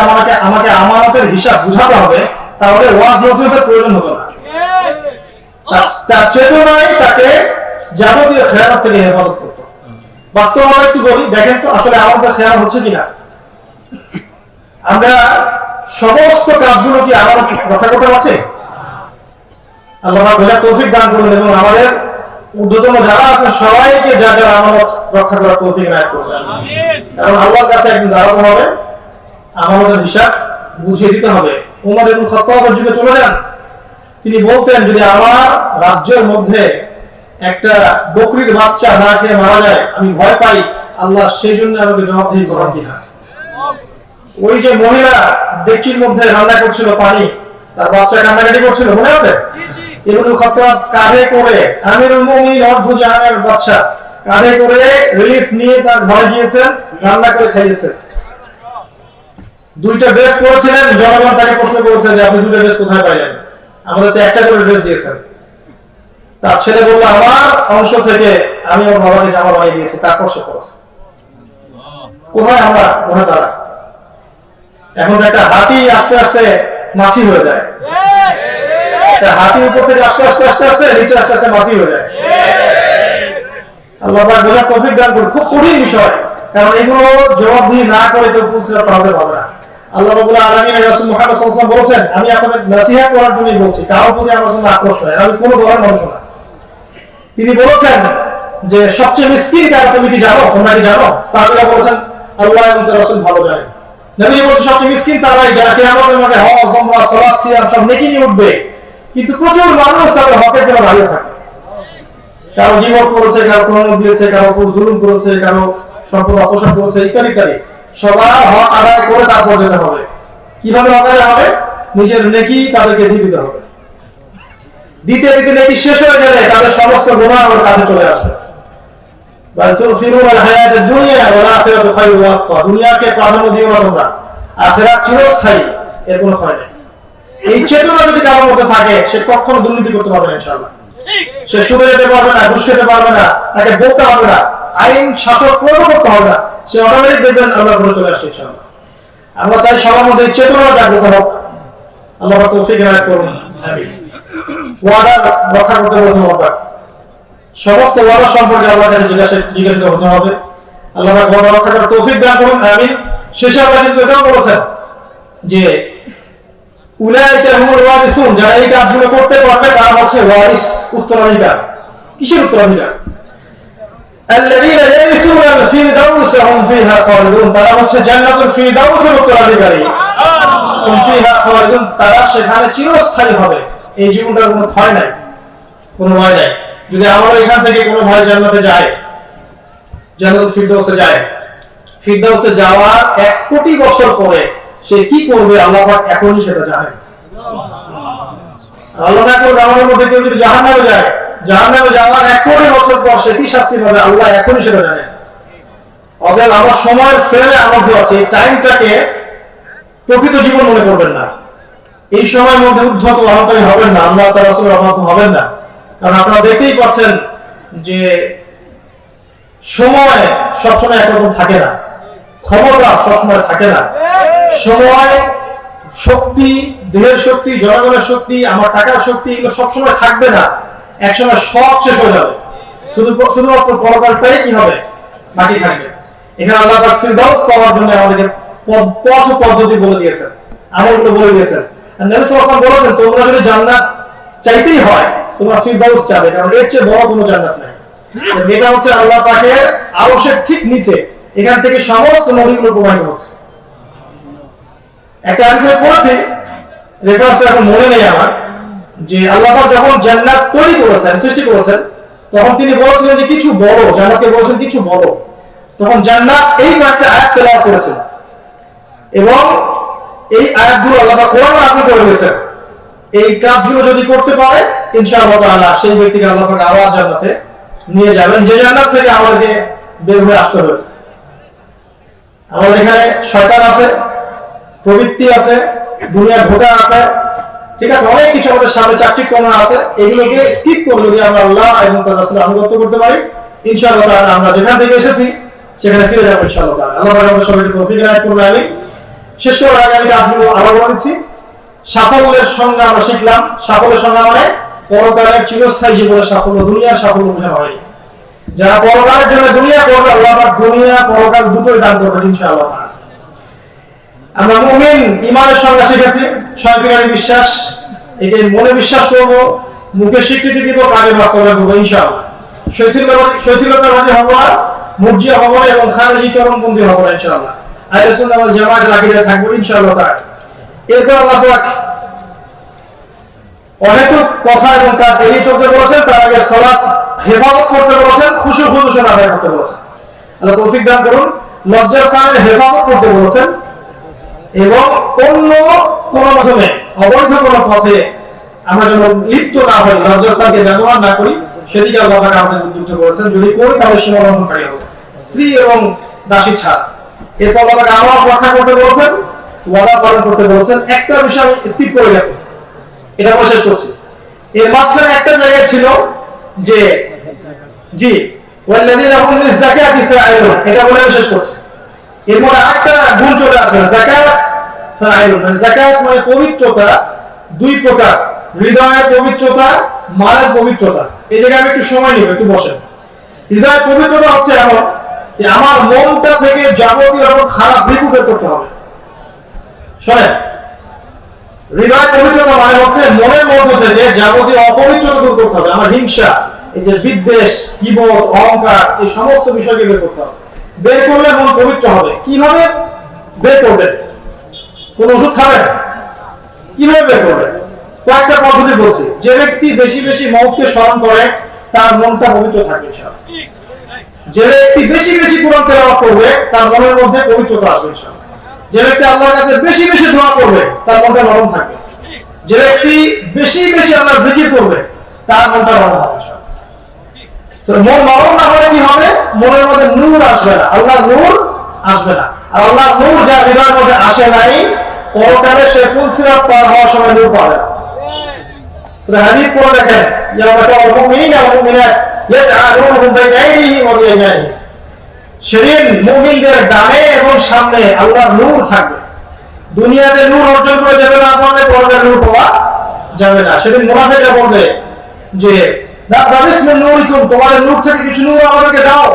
আমাকে আমানতের হিসাব বুঝাতে হবে, তাহলে ওয়াজ নসিহতের প্রয়োজন হতো না। তার চেতনায় তাকে যাবতীয় খেয়ানত থেকে হেফাজত করতো। বাস্তবতা একটু বলি, দেখেন তো আসলে আমাদের খেয়াল হচ্ছে কিনা। আমরা সমস্ত কাজগুলো কি আমার রক্ষা করতে পারছি? আল্লাহ বোঝার তৌফিক দান করুন এবং আমাদের ঊর্ধ্বতন যারা আছে সবাইকে যার যার আমানত রক্ষা করার তৌফিক দান করুন। কারণ আল্লাহর কাছে একদিন দাঁড়াতে হবে, আমানতের হিসাব বুঝিয়ে দিতে হবে। উমর ইবনে খাত্তাবের যুগে চলে যান, তিনি বলতেন যদি আমার রাজ্যের মধ্যে একটা বকরির বাচ্চা না খেয়ে মারা যায়, আমি ভয় পাই আল্লাহ সেই জন্য আমাকে জবাবদিহি করার কিনা। ওই যে মহিলা ডেকচির মধ্যে রান্না করছিল পানি, তার বাচ্চা কান্নাকাটি করছিল, মনে আছে? ইবনে খাত্তাব কাঁধে করে আমিরুল মুমিনিন অর্ধ জাহানের বাচ্চা কাঁধে করে রিলিফ নিয়ে তার ঘরে গিয়েছেন, রান্না করে খাইয়েছেন। দুইটা ড্রেস পরেছিলেন, জনগণ তাকে প্রশ্ন করেছে যে আপনি দুইটা ড্রেস কোথায় পাইলেন? আমাদের তো একটা করে ড্রেস দিয়েছেন। তার ছেলে বলল আমার অংশ থেকে আমি ওর বাবাকে জামা বানিয়ে দিয়েছি, তারপর সে পড়েছে। কোথায় আমরা, কোথায় তারা? এখন একটা হাতি আস্তে আস্তে মাছি হয়ে যায়, একটা হাতি উপর থেকে আস্তে আস্তে আস্তে আস্তে নিচে আস্তে আস্তে মাছি হয়ে যায়। আল্লাহ পাক বোঝার তৌফিক দান করুন। খুব কঠিন বিষয়, কারণ এগুলো জবাবদিহি না করে কেউ পুরস্কার পাবে না। আল্লাহ রাব্বুল আলামিন রাসূল মুহাম্মদ সাল্লাল্লাহু আলাইহি ওয়াসাল্লাম বলেছেন, আমি আপনাদের নসিহত করার জন্যই বলছি, কারোর প্রতি আমার কোনো আক্রোশ নয়, আমি কোনো ধরনের মানুষ না। তিনি বলেছেন যে সবচেয়ে মিসকিন কারা তুমি কি জানো? তোমরা কি জানো? সাহাবীরা বলেছেন আল্লাহ এবং তার রাসূল ভালো জানেন। নবী বলেছেন সবচেয়ে মিসকিন তারাই যারা কিয়ামতের মাঠে হজ, উমরা, সালাত, সিয়াম সব নেকি নিয়ে উঠবে, কিন্তু প্রচুর মানুষ তাদের হকের জন্য দাঁড়িয়ে থাকে। কারো গীবত করেছে, কারো তহমত দিয়েছে, কারো উপর জুলুম করেছে, কারো সম্পদ অপসার করেছে, ইত্যাদি ইত্যাদি। সবার হক আদায় করে তারপর যেতে হবে। কিভাবে আদায় হবে? নিজের নেকি তাদেরকে দিয়ে দিতে হবে। দিতে দিতে নেকি শেষ হয়ে গেলে তাদের সমস্ত গুনাহ ওর কাছে চলে আসবে। দুনিয়াকে প্রাধান্য দিও না তোমরা, আখিরাত চিরস্থায়ী, এর কোনো ক্ষয় নেই। এই চেতনা যদি কারোর মধ্যে থাকে, সে কখনো দুর্নীতি করতে পারবে না ইনশাআল্লাহ। সে সুদে যেতে পারবে না, ঘুষ খেতে পারবে না, তাকে বলতে হবে না, আইন শাসক প্রয়োগ করতে হবে না, সে অটোমেটিক দেখবেন আল্লাহ করে চলে আসছে ইনশাআল্লাহ। আমরা চাই সবার মধ্যে চেতনা জাগ্রত হোক। আল্লাহ তৌফিক দান করুন। আমিন। ওয়াদা রক্ষা করতে হবে। সমস্ত ওয়াদা সম্পর্কে আল্লাহর কাছে জিজ্ঞাসিত হতে হবে। আল্লাহ পাক ওয়াদা রক্ষা করার তৌফিক দান করুন। আমিন। শেষে আল্লাহ কিন্তু এটাও বলেছেন যে উলাইকা হুমুল ওয়ারিসুন, যারা এই কাজগুলো করতে পারবে তারা হচ্ছে ওয়ারিস, উত্তরাধিকার। কিসের উত্তরাধিকার? আল্লাযীনা ইয়ারিসুনা আল-ফিরদাউস হুম ফিহা খালিদুন, তারা হচ্ছে জান্নাতুল ফিরদাউসের উত্তরাধিকারী। হুম ফিহা খালিদুন, তারা সেখানে চিরস্থায়ী হবে। এই জীবনটার কোনো ভয় নাই, কোনো ভয় নাই। যদি আমরা এখান থেকে কোনো ভাই জান্নাতে যায়, জান্নাতুল ফিরদাউসে যায়, ফিরদাউসে যাওয়ার 1 কোটি বছর পরে সে কি করবে আল্লাহ পাক এখনই সেটা জানেন। আল্লাহ না করে আমাদের মধ্যে কেউ যদি জাহান্নামে যায়, জাহান্নামে যাওয়ার 1 কোটি বছর পর সে কি শাস্তি পাবে আল্লাহ এখনই সেটা জানেন। অতএব আমার সময়ের ফ্রেমে আবদ্ধ আছে, এই টাইমটাকে প্রকৃত জীবন মনে করবেন না। এই সময়ের মধ্যে উদ্ধত অহংকারী হবেন না, আল্লাহ তাআলা রাসূলের অবাধ্য হবেন না। কারণ আপনারা দেখতেই পাচ্ছেন যে সময় সবসময় একরকম থাকে না, ক্ষমতা সবসময় থাকে না। সময়, শক্তি, দেহের শক্তি, জনগণের শক্তি, আমার টাকার শক্তি, এগুলো সবসময় থাকবে না। একসময় সব শেষ হয়ে যাবে, শুধুমাত্র পরকালটাই কি হবে, বাকি থাকবে। এখানে আল্লাহ পাক ফিরদাউস পাওয়ার জন্য আমাদেরকে পথ পদ্ধতি বলে দিয়েছেন, আমলগুলো বলে দিয়েছেন। আর নবী সাল্লাল্লাহু আলাইহি ওয়াসাল্লাম বলেছেন তোমরা যদি জান্নাত চাইতেই হয় তোমরা ফিরদাউস চাবে, কারণ এর চেয়ে বড় কোনো জান্নাত নাই। এটা হচ্ছে আল্লাহ পাকের আরশের ঠিক নিচে, এখান থেকে সমস্ত নদীগুলো প্রবাহিত হচ্ছে। একটা হাদিসে পড়েছি, রেফারেন্স এখন মনে নেই আমার, যে আল্লাহ পাক যখন জান্নাত তৈরি করেছেন, সৃষ্টি করেছেন, তখন তিনি বলেছিলেন যে কিছু বড়, জান্নাতকে বলেছেন কিছু বড়। তখন জান্নাত এই কয়েকটা আয়াত তেলাওয়াত করেছিল এবং এই আয়াতগুলো আল্লাহ পাক কোরআনে নাযিল করে দিয়েছেন। এই কাজগুলো যদি করতে পারে ইনশাআল্লাহ তাআলা সেই ব্যক্তিকে আল্লাহ পাক আবার জান্নাতে নিয়ে যাবেন, যে জান্নাত থেকে আমাদেরকে বের হয়ে আসতে হয়েছে। আমাদের এখানে শয়তান আছে, প্রবৃত্তি আছে, দুনিয়ার ধোঁকা আছে, ঠিক আছে, অনেক কিছু আমাদের সামনে চাকচিক্যময় আছে। এগুলোকে স্কিপ করে যদি আমরা আল্লাহ এবং তার রাসূলের আনুগত্য করতে পারি ইনশাআল্লাহ তাআলা আমরা যেখান থেকে এসেছি সেখানে ফিরে যাবো ইনশাআল্লাহ তাআলা। আল্লাহ পাক আমাদের সবাইকে তৌফিক দান করুন, আমিন। শেষ করার আগে আমি কাজগুলো আবার বলেছি, সাফল্যের সংজ্ঞা আমরা শিখলাম। সাফল্যের সংজ্ঞা মানে পরকালের চিরস্থায়ী জীবনের সাফল্য, দুনিয়ার সাফল্য বোঝানো হয়নি। যারা পরকালের জন্য দুনিয়া করবে, আল্লাহ পাক দুনিয়া পরকাল দুটোই দান করবেন ইনশাআল্লাহ তাআলা। আমরা মুমিন ঈমানের সংজ্ঞা শিখেছি, সত্যিকারের বিশ্বাস। একে মনে বিশ্বাস করব, মুখে স্বীকৃতি দিব, কাজে বাস্তবায়ন করব ইনশাআল্লাহ। শৈথিলতাবাদী হব না, মুরজিয়া হব না এবং খারিজি চরমপন্থী হব না ইনশাআল্লাহ। আহলে সুন্নাহ ওয়াল জামাতের আকীদায় থাকবো ইনশাআল্লাহ তাআলা। এরপর আল্লাহ পাক অহেতুক কথা এবং কাজ এড়িয়ে চলতে বলেছেন, তার আগে সালাত হেফাজত করতে বলেছেন, খুশু খুশু আদায় করতে বলেছেন। আল্লাহ তৌফিক দান করুন। লজ্জাস্থানের হেফাজত করতে বলেছেন এবং অন্য কোন মাধ্যমে অবৈধ কোন পথে আমরা যেন লিপ্ত না হই, লজ্জাস্থানকে ব্যবহার না করি, সেদিকে আল্লাহ পাক আমাদের উদ্বুদ্ধ করেছেন। যদি করি তাহলে সীমালঙ্ঘনকারী হব, স্ত্রী এবং দাসী ছাড়। এরপর আল্লাহ পাক আমানত রক্ষা করতে বলেছেন, ওয়াদা পালন করতে বলেছেন। একটা বিষয় আমি স্কিপ করে গেছি, এটা আমরা শেষ করছি। এর মাঝখানে একটা জায়গায় ছিল যে জি ওয়াল্লাযীনা হুম লিযাকাতি ফাআইলুন, এটা বলে আমি শেষ করছি। এর মধ্যে আরেকটা গুণ চলে আসবে, যাকাত ফাআইলুন। যাকাত মানে পবিত্রতা দুই প্রকার, হৃদয়ের পবিত্রতা, মালের পবিত্রতা। এই জায়গায় আমি একটু সময় নিব, একটু বসেন। হৃদয়ের পবিত্রতা হচ্ছে এমন যে আমার মনটা থেকে যাবতীয় রকম খারাপ দিক বের করতে হবে। শোনেন, হৃদয় পবিত্রতা মানে হচ্ছে মনের মধ্যে থেকে যাবতীয় অপবিত্রতা দূর করতে হবে। আমার হিংসা, এই যে বিদ্বেষ, কিবর, অহংকার, এই সমস্ত বিষয়কে বের করতে হবে। বের করলে মন পবিত্র হবে। কিভাবে বের করবেন? কোন ওষুধ খাবেন? কিভাবে বের করবেন? কয়েকটা পদ্ধতি বলছি। যে ব্যক্তি বেশি বেশি মওতকে স্মরণ করে তার মনটা পবিত্র থাকবে ইনশাআল্লাহ। যে ব্যক্তি বেশি বেশি কোরআন তেলাওয়াত করবে তার মনের মধ্যে পবিত্রতা আসবে ইনশাআল্লাহ। যে ব্যক্তি আল্লাহর কাছে বেশি বেশি দোয়া করবে তার মনটা নরম থাকবে। যে ব্যক্তি বেশি বেশি আল্লাহর জিকির করবে তার মনটা নরম হবে ইনশাআল্লাহ। তো মন নরম না হলে কি হবে? মনের মধ্যে নূর আসবে না, আল্লাহর নূর আসবে না। আর আল্লাহর নূর যার হৃদয়ের মধ্যে আসে নাই, পরকালে সে পুলসিরাত পার হওয়ার সময় নূর পাবে না। সূরা হাদীদ পড়ে দেখেন, ইয়াওমা তারাল মুমিনিনা ওয়াল মুমিনাত ইয়াসআ নূরুহুম বাইনা আইদিহিম ওয়া বিআইমানিহিম। সেদিন মুমিনদের ডানে এবং সামনে আল্লাহর নূর থাকবে। দুনিয়াতে নূর অর্জন করে যাবে না, পারলে পরকালে নূর পাওয়া যাবে না। সেদিন মুনাফিকরা বলবে যে দাবিসমিন নূরিকুম, তোমাদের নূর থেকে কিছু নূর আমাদেরকে দাও।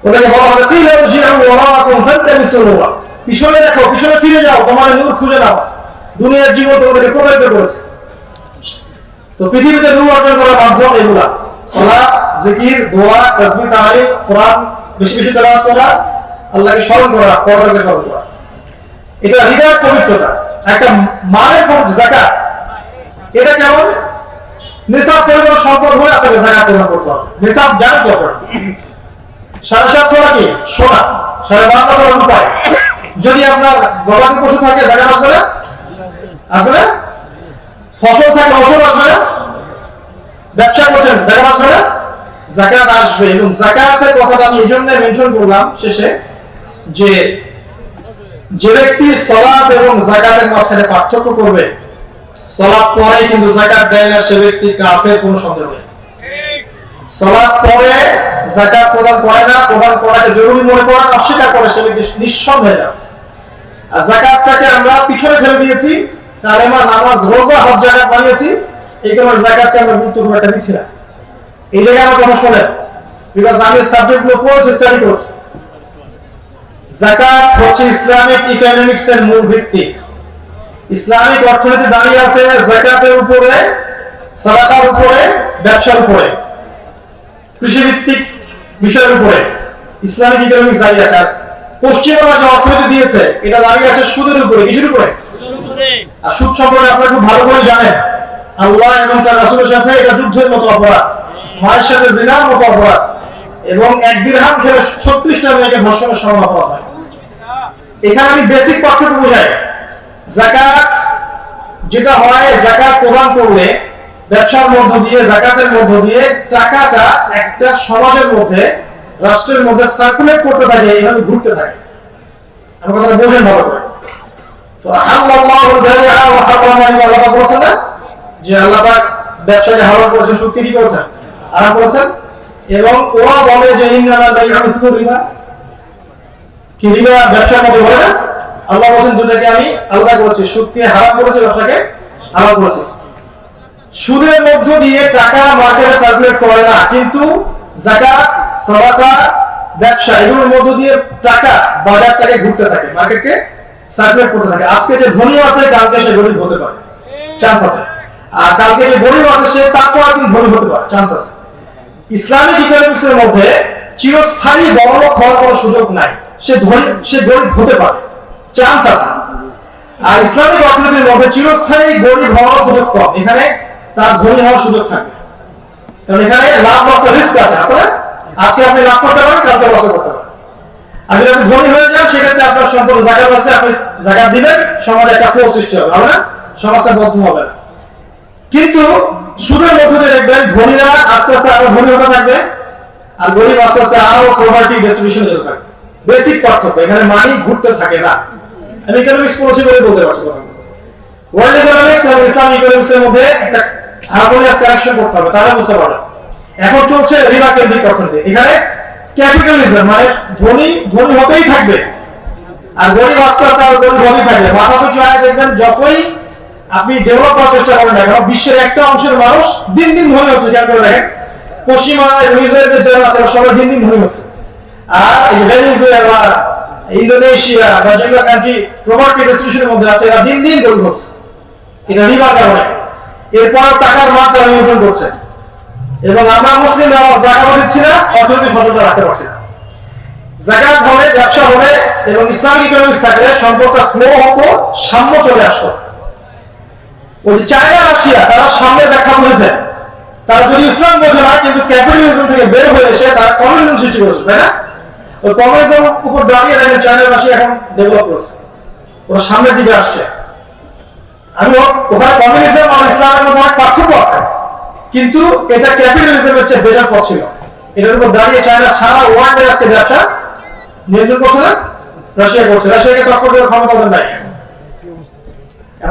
ওদেরকে বলা হবে কিলা রজিউ ওয়ারাকুম ফালতামিসু নূরা, পিছনে দেখো, পিছনে ফিরে যাও, তোমাদের নূর খুঁজে নাও। দুনিয়ার জীবন তোমাদেরকে প্রতারিত করেছে। তো পৃথিবীতে নূর অর্জন করার মাধ্যম এগুলা: সালাত, জিকির, দোয়া, তাসবিহ, তাহলিল, কোরআন বেশি বেশি তেলাওয়াত করা, আল্লাহকে স্মরণ করা, পরকালকে স্মরণ করা। এটা হৃদয়ের পবিত্রতা। একটা মালের পবিত্র যাকাত, এটা কেমন? নিসাব পরিমাণ সম্পদ হলে আপনাকে যাকাত প্রদান করতে হবে। নিসাব জানেন তো আপনারা? 7.5 তোলা কি সোনা, 12.5 তোলা রূপাই। যদি আপনার গবাদি পশু থাকে যাকাত আসবে না? আসবে না? ফসল থাকে ফসল আসবে না? ব্যবসা করছেন যাকাত আসবে না? যাকাত আসবে। এবং যাকাতের কথাটা আমি এই জন্য মেনশন করলাম শেষে, যে যে ব্যক্তি সালাত এবং যাকাতের মাঝখানে পার্থক্য করবে, সালাত পড়ে কিন্তু যাকাত দেয় না, সে ব্যক্তি কাফের, কোনো সন্দেহ নেই। সালাত পড়ে যাকাত প্রদান করে না, প্রদান করাকে জরুরি মনে করে অস্বীকার করে, সে ব্যক্তি নিঃসন্দেহে না। আর যাকাতটাকে আমরা পিছনে ফেলে দিয়েছি, কালেমা, নামাজ, রোজা, হজ, যাকাত বানিয়েছি। এই কারণে যাকাতকে আমরা গুরুত্ব খুব একটা দিচ্ছি না। এই জায়গায় আমার কথা শোনেন, বিকজ আমি সাবজেক্টগুলো পড়েছি, স্টাডি করছি। যাকাত হচ্ছে ইসলামিক ইকোনমিক্স এর মূল ভিত্তি। ইসলামিক অর্থনীতি দাঁড়িয়ে আছে যাকাতের উপরে, সালাতের উপরে, ব্যবসার উপরে, কৃষিভিত্তিক বিষয়ের উপরে ইসলামিক ইকোনমিক্স দাঁড়িয়ে আছে। আর পশ্চিমবঙ্গ যে অর্থনীতি দিয়েছে এটা দাঁড়িয়ে আছে সুদের উপরে। কিসের উপরে? আর সুদ সম্পর্কে আপনারা খুব ভালো করে জানেন, আল্লাহ এবং তার রাসূলের সাথে এটা যুদ্ধের মতো অপরাধ, মায়ের সাথে জিনার মতো অপরাধ, এবং 1 দিরহাম খেলে 36টা মেয়েকে ধর্ষণের সমান অপরাধ হয়। এখানে আমি বেসিক পার্থক্য বোঝাই। যাকাত যেটা হয়, যাকাত প্রদান করলে ব্যবসার মধ্য দিয়ে, যাকাতের মধ্য দিয়ে টাকাটা একটা সমাজের মধ্যে, রাষ্ট্রের মধ্যে সার্কুলেট করতে থাকে, এইভাবে ঘুরতে থাকে। আমি কথাটা বোঝেন ভালো করে। আল্লাহ বলছেন না যে আল্লাহ পাক ব্যবসাকে হালাল করেছেন, সুদকে কি করেছেন? হারাম করেছেন। এবং ওরা বলে যে ইন্নামা বাইউল রিবা, কি রিবা ব্যবসার মধ্যে বলে না? আল্লাহ বলেন দুটাকে আমি আলাদা করেছি, সুদকে হারাম করেছি, ব্যবসাকে হালাল করেছি। সুদের মধ্য দিয়ে টাকা মার্কেটে সার্কুলেট করে না, কিন্তু যাকাত, সাদাকা, ব্যবসা এগুলোর মধ্য দিয়ে টাকা বাজারটাকে ঘুরতে থাকে, মার্কেটকে সার্কুলেট করতে থাকে। আজকে যে ধনী আছে কালকে সে গরিব হতে পারে, চান্স আছে। আর কালকে যে গরিব আছে সে তারপর একদিন ধনী হতে পারে, চান্স আছে। ইসলামিক ইকোনমিক্সের মধ্যে চিরস্থায়ী বড়লোক হওয়ার কোনো সুযোগ নাই। সে ধনী, সে গরিব হতে পারে, চান্স আছে। আর ইসলামিক অর্থনীতির মধ্যে চিরস্থায়ী গরিব হওয়ার সুযোগ কম, এখানে তার ধনী হওয়ার সুযোগ থাকবে। কারণ এখানে লাভ লসের রিস্ক আছে, আসলে আজকে আপনি লাভ করতে পারেন, কালকে লস করতে পারেন। আর যদি আপনি ধনী হয়ে যান সেক্ষেত্রে আপনার সম্পূর্ণ জাকাত আসলে আপনি জাকাত দিবেন, সমাজে একটা ফ্লো সৃষ্টি হবে, হবে না? সমাজটা বদ্ধ হবে না। কিন্তু সুদের মধ্যে দিয়ে দেখবেন ধনীরা আস্তে আস্তে আরো ধনী হতে থাকবে, আর গরিব আস্তে আস্তে আরো পভার্টি ডিস্ট্রিবিউশন হতে থাকবে। বেসিক পার্থক্য, এখানে মানি ঘুরতে থাকে না। আমি ইকোনমিক্স পড়েছি বলে বলতে পারছি কথা। ওয়ার্ল্ড ইকোনমিক্স এবং ইসলামিক ইকোনমিক্সের মধ্যে একটা হারমোনিয়াস কানেকশন করতে হবে, তাহলে বুঝতে পারবেন। এখন চলছে রিবা কেন্দ্রিক অর্থনীতি, এখানে ক্যাপিটালিজম মানে ধনী ধনী হতেই থাকবে, আর গরিব আস্তে আস্তে আরো গরিব হতেই থাকবে। মাথা পিছু আয় দেখবেন যতই আপনি ডেভেলপ করার চেষ্টা করেন না কেন, বিশ্বের একটা অংশের মানুষ দিন দিন ধনী হচ্ছে। খেয়াল করে দেখেন, পশ্চিমা ইউরোপের যারা আছে সবাই দিন দিন ধনী হচ্ছে। আর ভেনেজুয়েলা, ইন্দোনেশিয়া বা যেগুলো কান্ট্রি প্রপার্টি ডিস্ট্রিবিউশনের মধ্যে আছে এরা দিন দিন গরিব হচ্ছে। এটা রিবার কারণে। এরপর টাকার মান তারা নিয়ন্ত্রণ করছে, এবং আমরা মুসলিমরা যাকাত দিচ্ছি না, অর্থনীতি সচেতন রাখতে পারছি না। যাকাত হলে, ব্যবসা হলে এবং ইসলামিক ইকোনমিক্স থাকলে সম্পদটা ফ্লো হতো, সাম্য চলে আসতো। ওই যে চায়না, রাশিয়া, তারা সাম্যের ব্যাখ্যা বুঝেছে। তারা যদি ইসলাম বোঝে না, কিন্তু ক্যাপিটালিজম থেকে বের হয়ে এসে তারা কমিউনিজম সৃষ্টি করেছে, তাই না? ওই কমিউনিজম উপর দাঁড়িয়ে দেখেন চায়না, রাশিয়া এখন ডেভেলপ করেছে, ওরা সামনের দিকে আসছে। আমি ওখানে কমিউনিজম আর ইসলামের মধ্যে অনেক পার্থক্য আছে, কিন্তু এটা ক্যাপিটালিজমের চেয়ে বেজার পথ ছিল। এটার উপর দাঁড়িয়ে চায়না সারা ওয়ার্ল্ডে আজকে ব্যবসা নিয়ন্ত্রণ করছে না, রাশিয়া করছে। রাশিয়াকে টক্কর দেওয়ার ক্ষমতা ওদের নাই।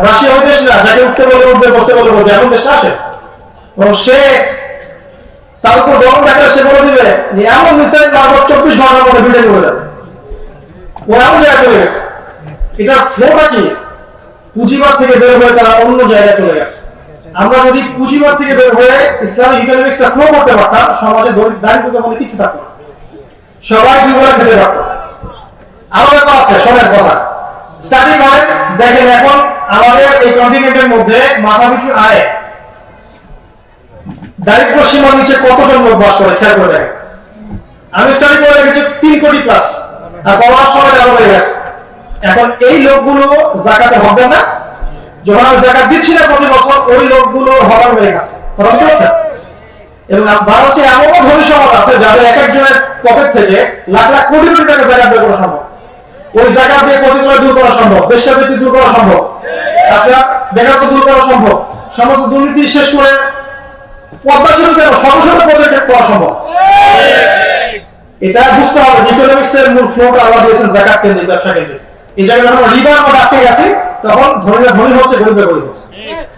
রাশিয়া ওই দেশ না যাকে উঠতে বলে উঠবে, বসতে বলে বলবে, এমন দেশ না আসে। এবং সে তার উপর গরম থাকলে সে বলে দিবে যে এমন মিসাইল মারব 24 ঘন্টার মধ্যে বিল্ডিং হয়ে যাবে। ও এমন জায়গায় চলে গেছে। এটার ফ্লোটা কি? পুঁজিবাদ থেকে বের হয়ে তারা অন্য জায়গায় চলে গেছে। আমরা যদি পুঁজিবাদ থেকে বের হয়ে ইসলামিক ইকোনমিক্সটা ফ্লো করতে পারতাম, সমাজে দারিদ্রতা বলে কিছু থাকতো না, সবাই দুই বেলা খেতে পারতো। আরো ব্যাপার আছে, শোনেন কথা। স্টাডি করেন, দেখেন এখন আমাদের এই কন্টিনেন্টের মধ্যে মাথাপিছু আয় দারিদ্র সীমার নিচে কতজন লোক বাস করে, খেয়াল করে দেখেন। আমি স্টাডি করে দেখেছি 3 কোটি প্লাস, আর করোনার সময় আরো বেড়ে গেছে। এখন এই লোকগুলো যাকাতে হবে না, যখন আমি যাকাত দিচ্ছি না প্রতি বছর, ওই লোকগুলো হরণ বেড়ে গেছে। এবং বাংলাদেশে এমন ধনী সমাজ আছে যাদের এক একজনের পকেট থেকে লাখ লাখ কোটি কোটি টাকা যাকাত বের করা সম্ভব। ওই জায়গা দিয়ে প্রতিকূলতা দূর করা সম্ভব, বেশ্যাবৃত্তি দূর করা সম্ভব, আপনার বেকারত্ব দূর করা সম্ভব, সমস্ত দুর্নীতি শেষ করে পদ্মা সেতু কেন শত শত প্রজেক্ট করা সম্ভব। এটা বুঝতে হবে, ইকোনমিক্সের মূল ফ্লোটা আল্লাহ দিয়েছেন যাকাত কেন্দ্রিক, ব্যবসা কেন্দ্রিক। এই জায়গায় যখন রিবার মধ্যে আটকে গেছে, তখন ধনীরা ধনী হচ্ছে, গরিবরা গরিব হচ্ছে।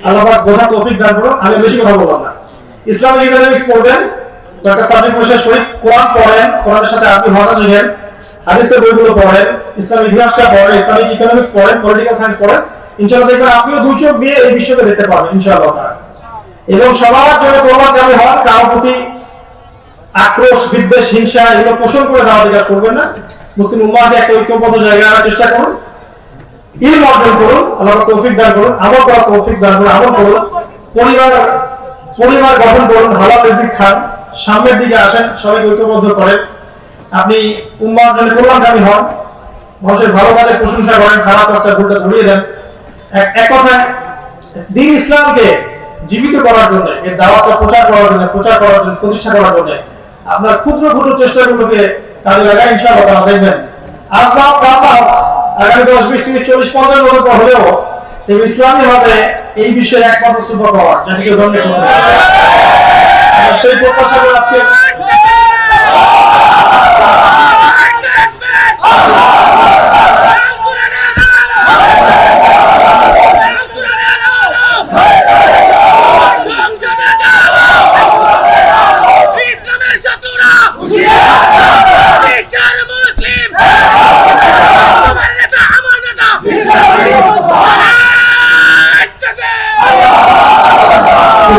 আল্লাহ পাক বোঝার তৌফিক দান করুন। আমি বেশি কথা বললাম না। ইসলামিক ইকোনমিক্স পড়বেন, তো একটা সাবজেক্ট শেষ করি। কোরআন পড়েন, কোরআনের সাথে আপনি ভাষা শিখেন, হাদিসের বইগুলো পড়েন, ইসলামিক ইতিহাসটা পড়েন, ইসলামিক ইকোনমিক্স পড়েন, পলিটিক্যাল সায়েন্স পড়েন। ইনশাআল্লাহ দেখবেন আপনিও দুই চোখ দিয়ে এই বিষয়টা দেখতে পারবেন ইনশাআল্লাহ। এবং সবার জন্য কল্যাণকামী হন, কারো প্রতি আক্রোশ, বিদ্বেষ, হিংসা এগুলো পোষণ করে দাওয়াতি কাজ করবেন না। মুসলিম উম্মাহকে একটা ঐক্যবদ্ধ জায়গায় আনার চেষ্টা করুন, ইলম অর্জন করুন, আল্লাহ তৌফিক দান করুন, আমল করার তৌফিক দান করুন, আমল করুন, পরিবার গঠন করুন, হালাল রিজিক খান, সামনের দিকে আসেন, সবাইকে ঐক্যবদ্ধ করেন। আপনি উম্মাহর জন্য কল্যাণকামী হন, মানুষের ভালো কাজের প্রশংসা করেন, খারাপ কাজটা ভুলটা ধরিয়ে দেন। এক কথায় দ্বীন ইসলামকে জীবিত করার জন্য, এর দাওয়াতটা প্রচার করার জন্য, প্রতিষ্ঠা করার জন্য আপনার ক্ষুদ্র ক্ষুদ্র চেষ্টাগুলোকে কাজে লাগায়, ইনশাআল্লাহ দেখবেন আজ নাও কাল নাও আগামী 10, 20, 30, 40, 50 বছর পর হলেও এই ইসলামই হবে এই বিষয়ে একমাত্র সুপার পাওয়ার, যাকে কেউ ধ্বংস করতে পারে। সেই প্রত্যাশা করে আজকে ইসলামের শত্রু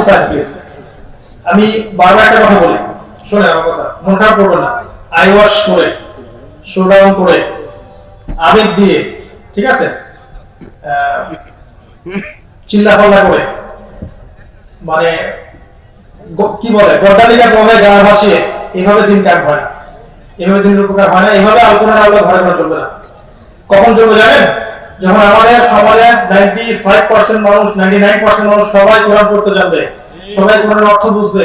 স্যার প্লিজ, আমি বারবার একটা কথা বলি, শোনেন আমার কথা, মন খারাপ করবেন না। আই ওয়াশ করে, শোডাউন করে, আবেগ দিয়ে, ঠিক আছে, চিল্লাপাল্লা করে, মানে কি বলে গড্ডালিকা কমে গা ভাসিয়ে এইভাবে দিন কাট হয় না, এইভাবে দিনের উপকার হয় না, এইভাবে আলোচনা আলাদা ঘরে ঘরে চলবে না। কখন চলবে জানেন? যখন আমাদের সমাজে 95% মানুষ, 99% মানুষ সবাই কোরআন পড়তে জানবে, সবাই কোরআনের অর্থ বুঝবে,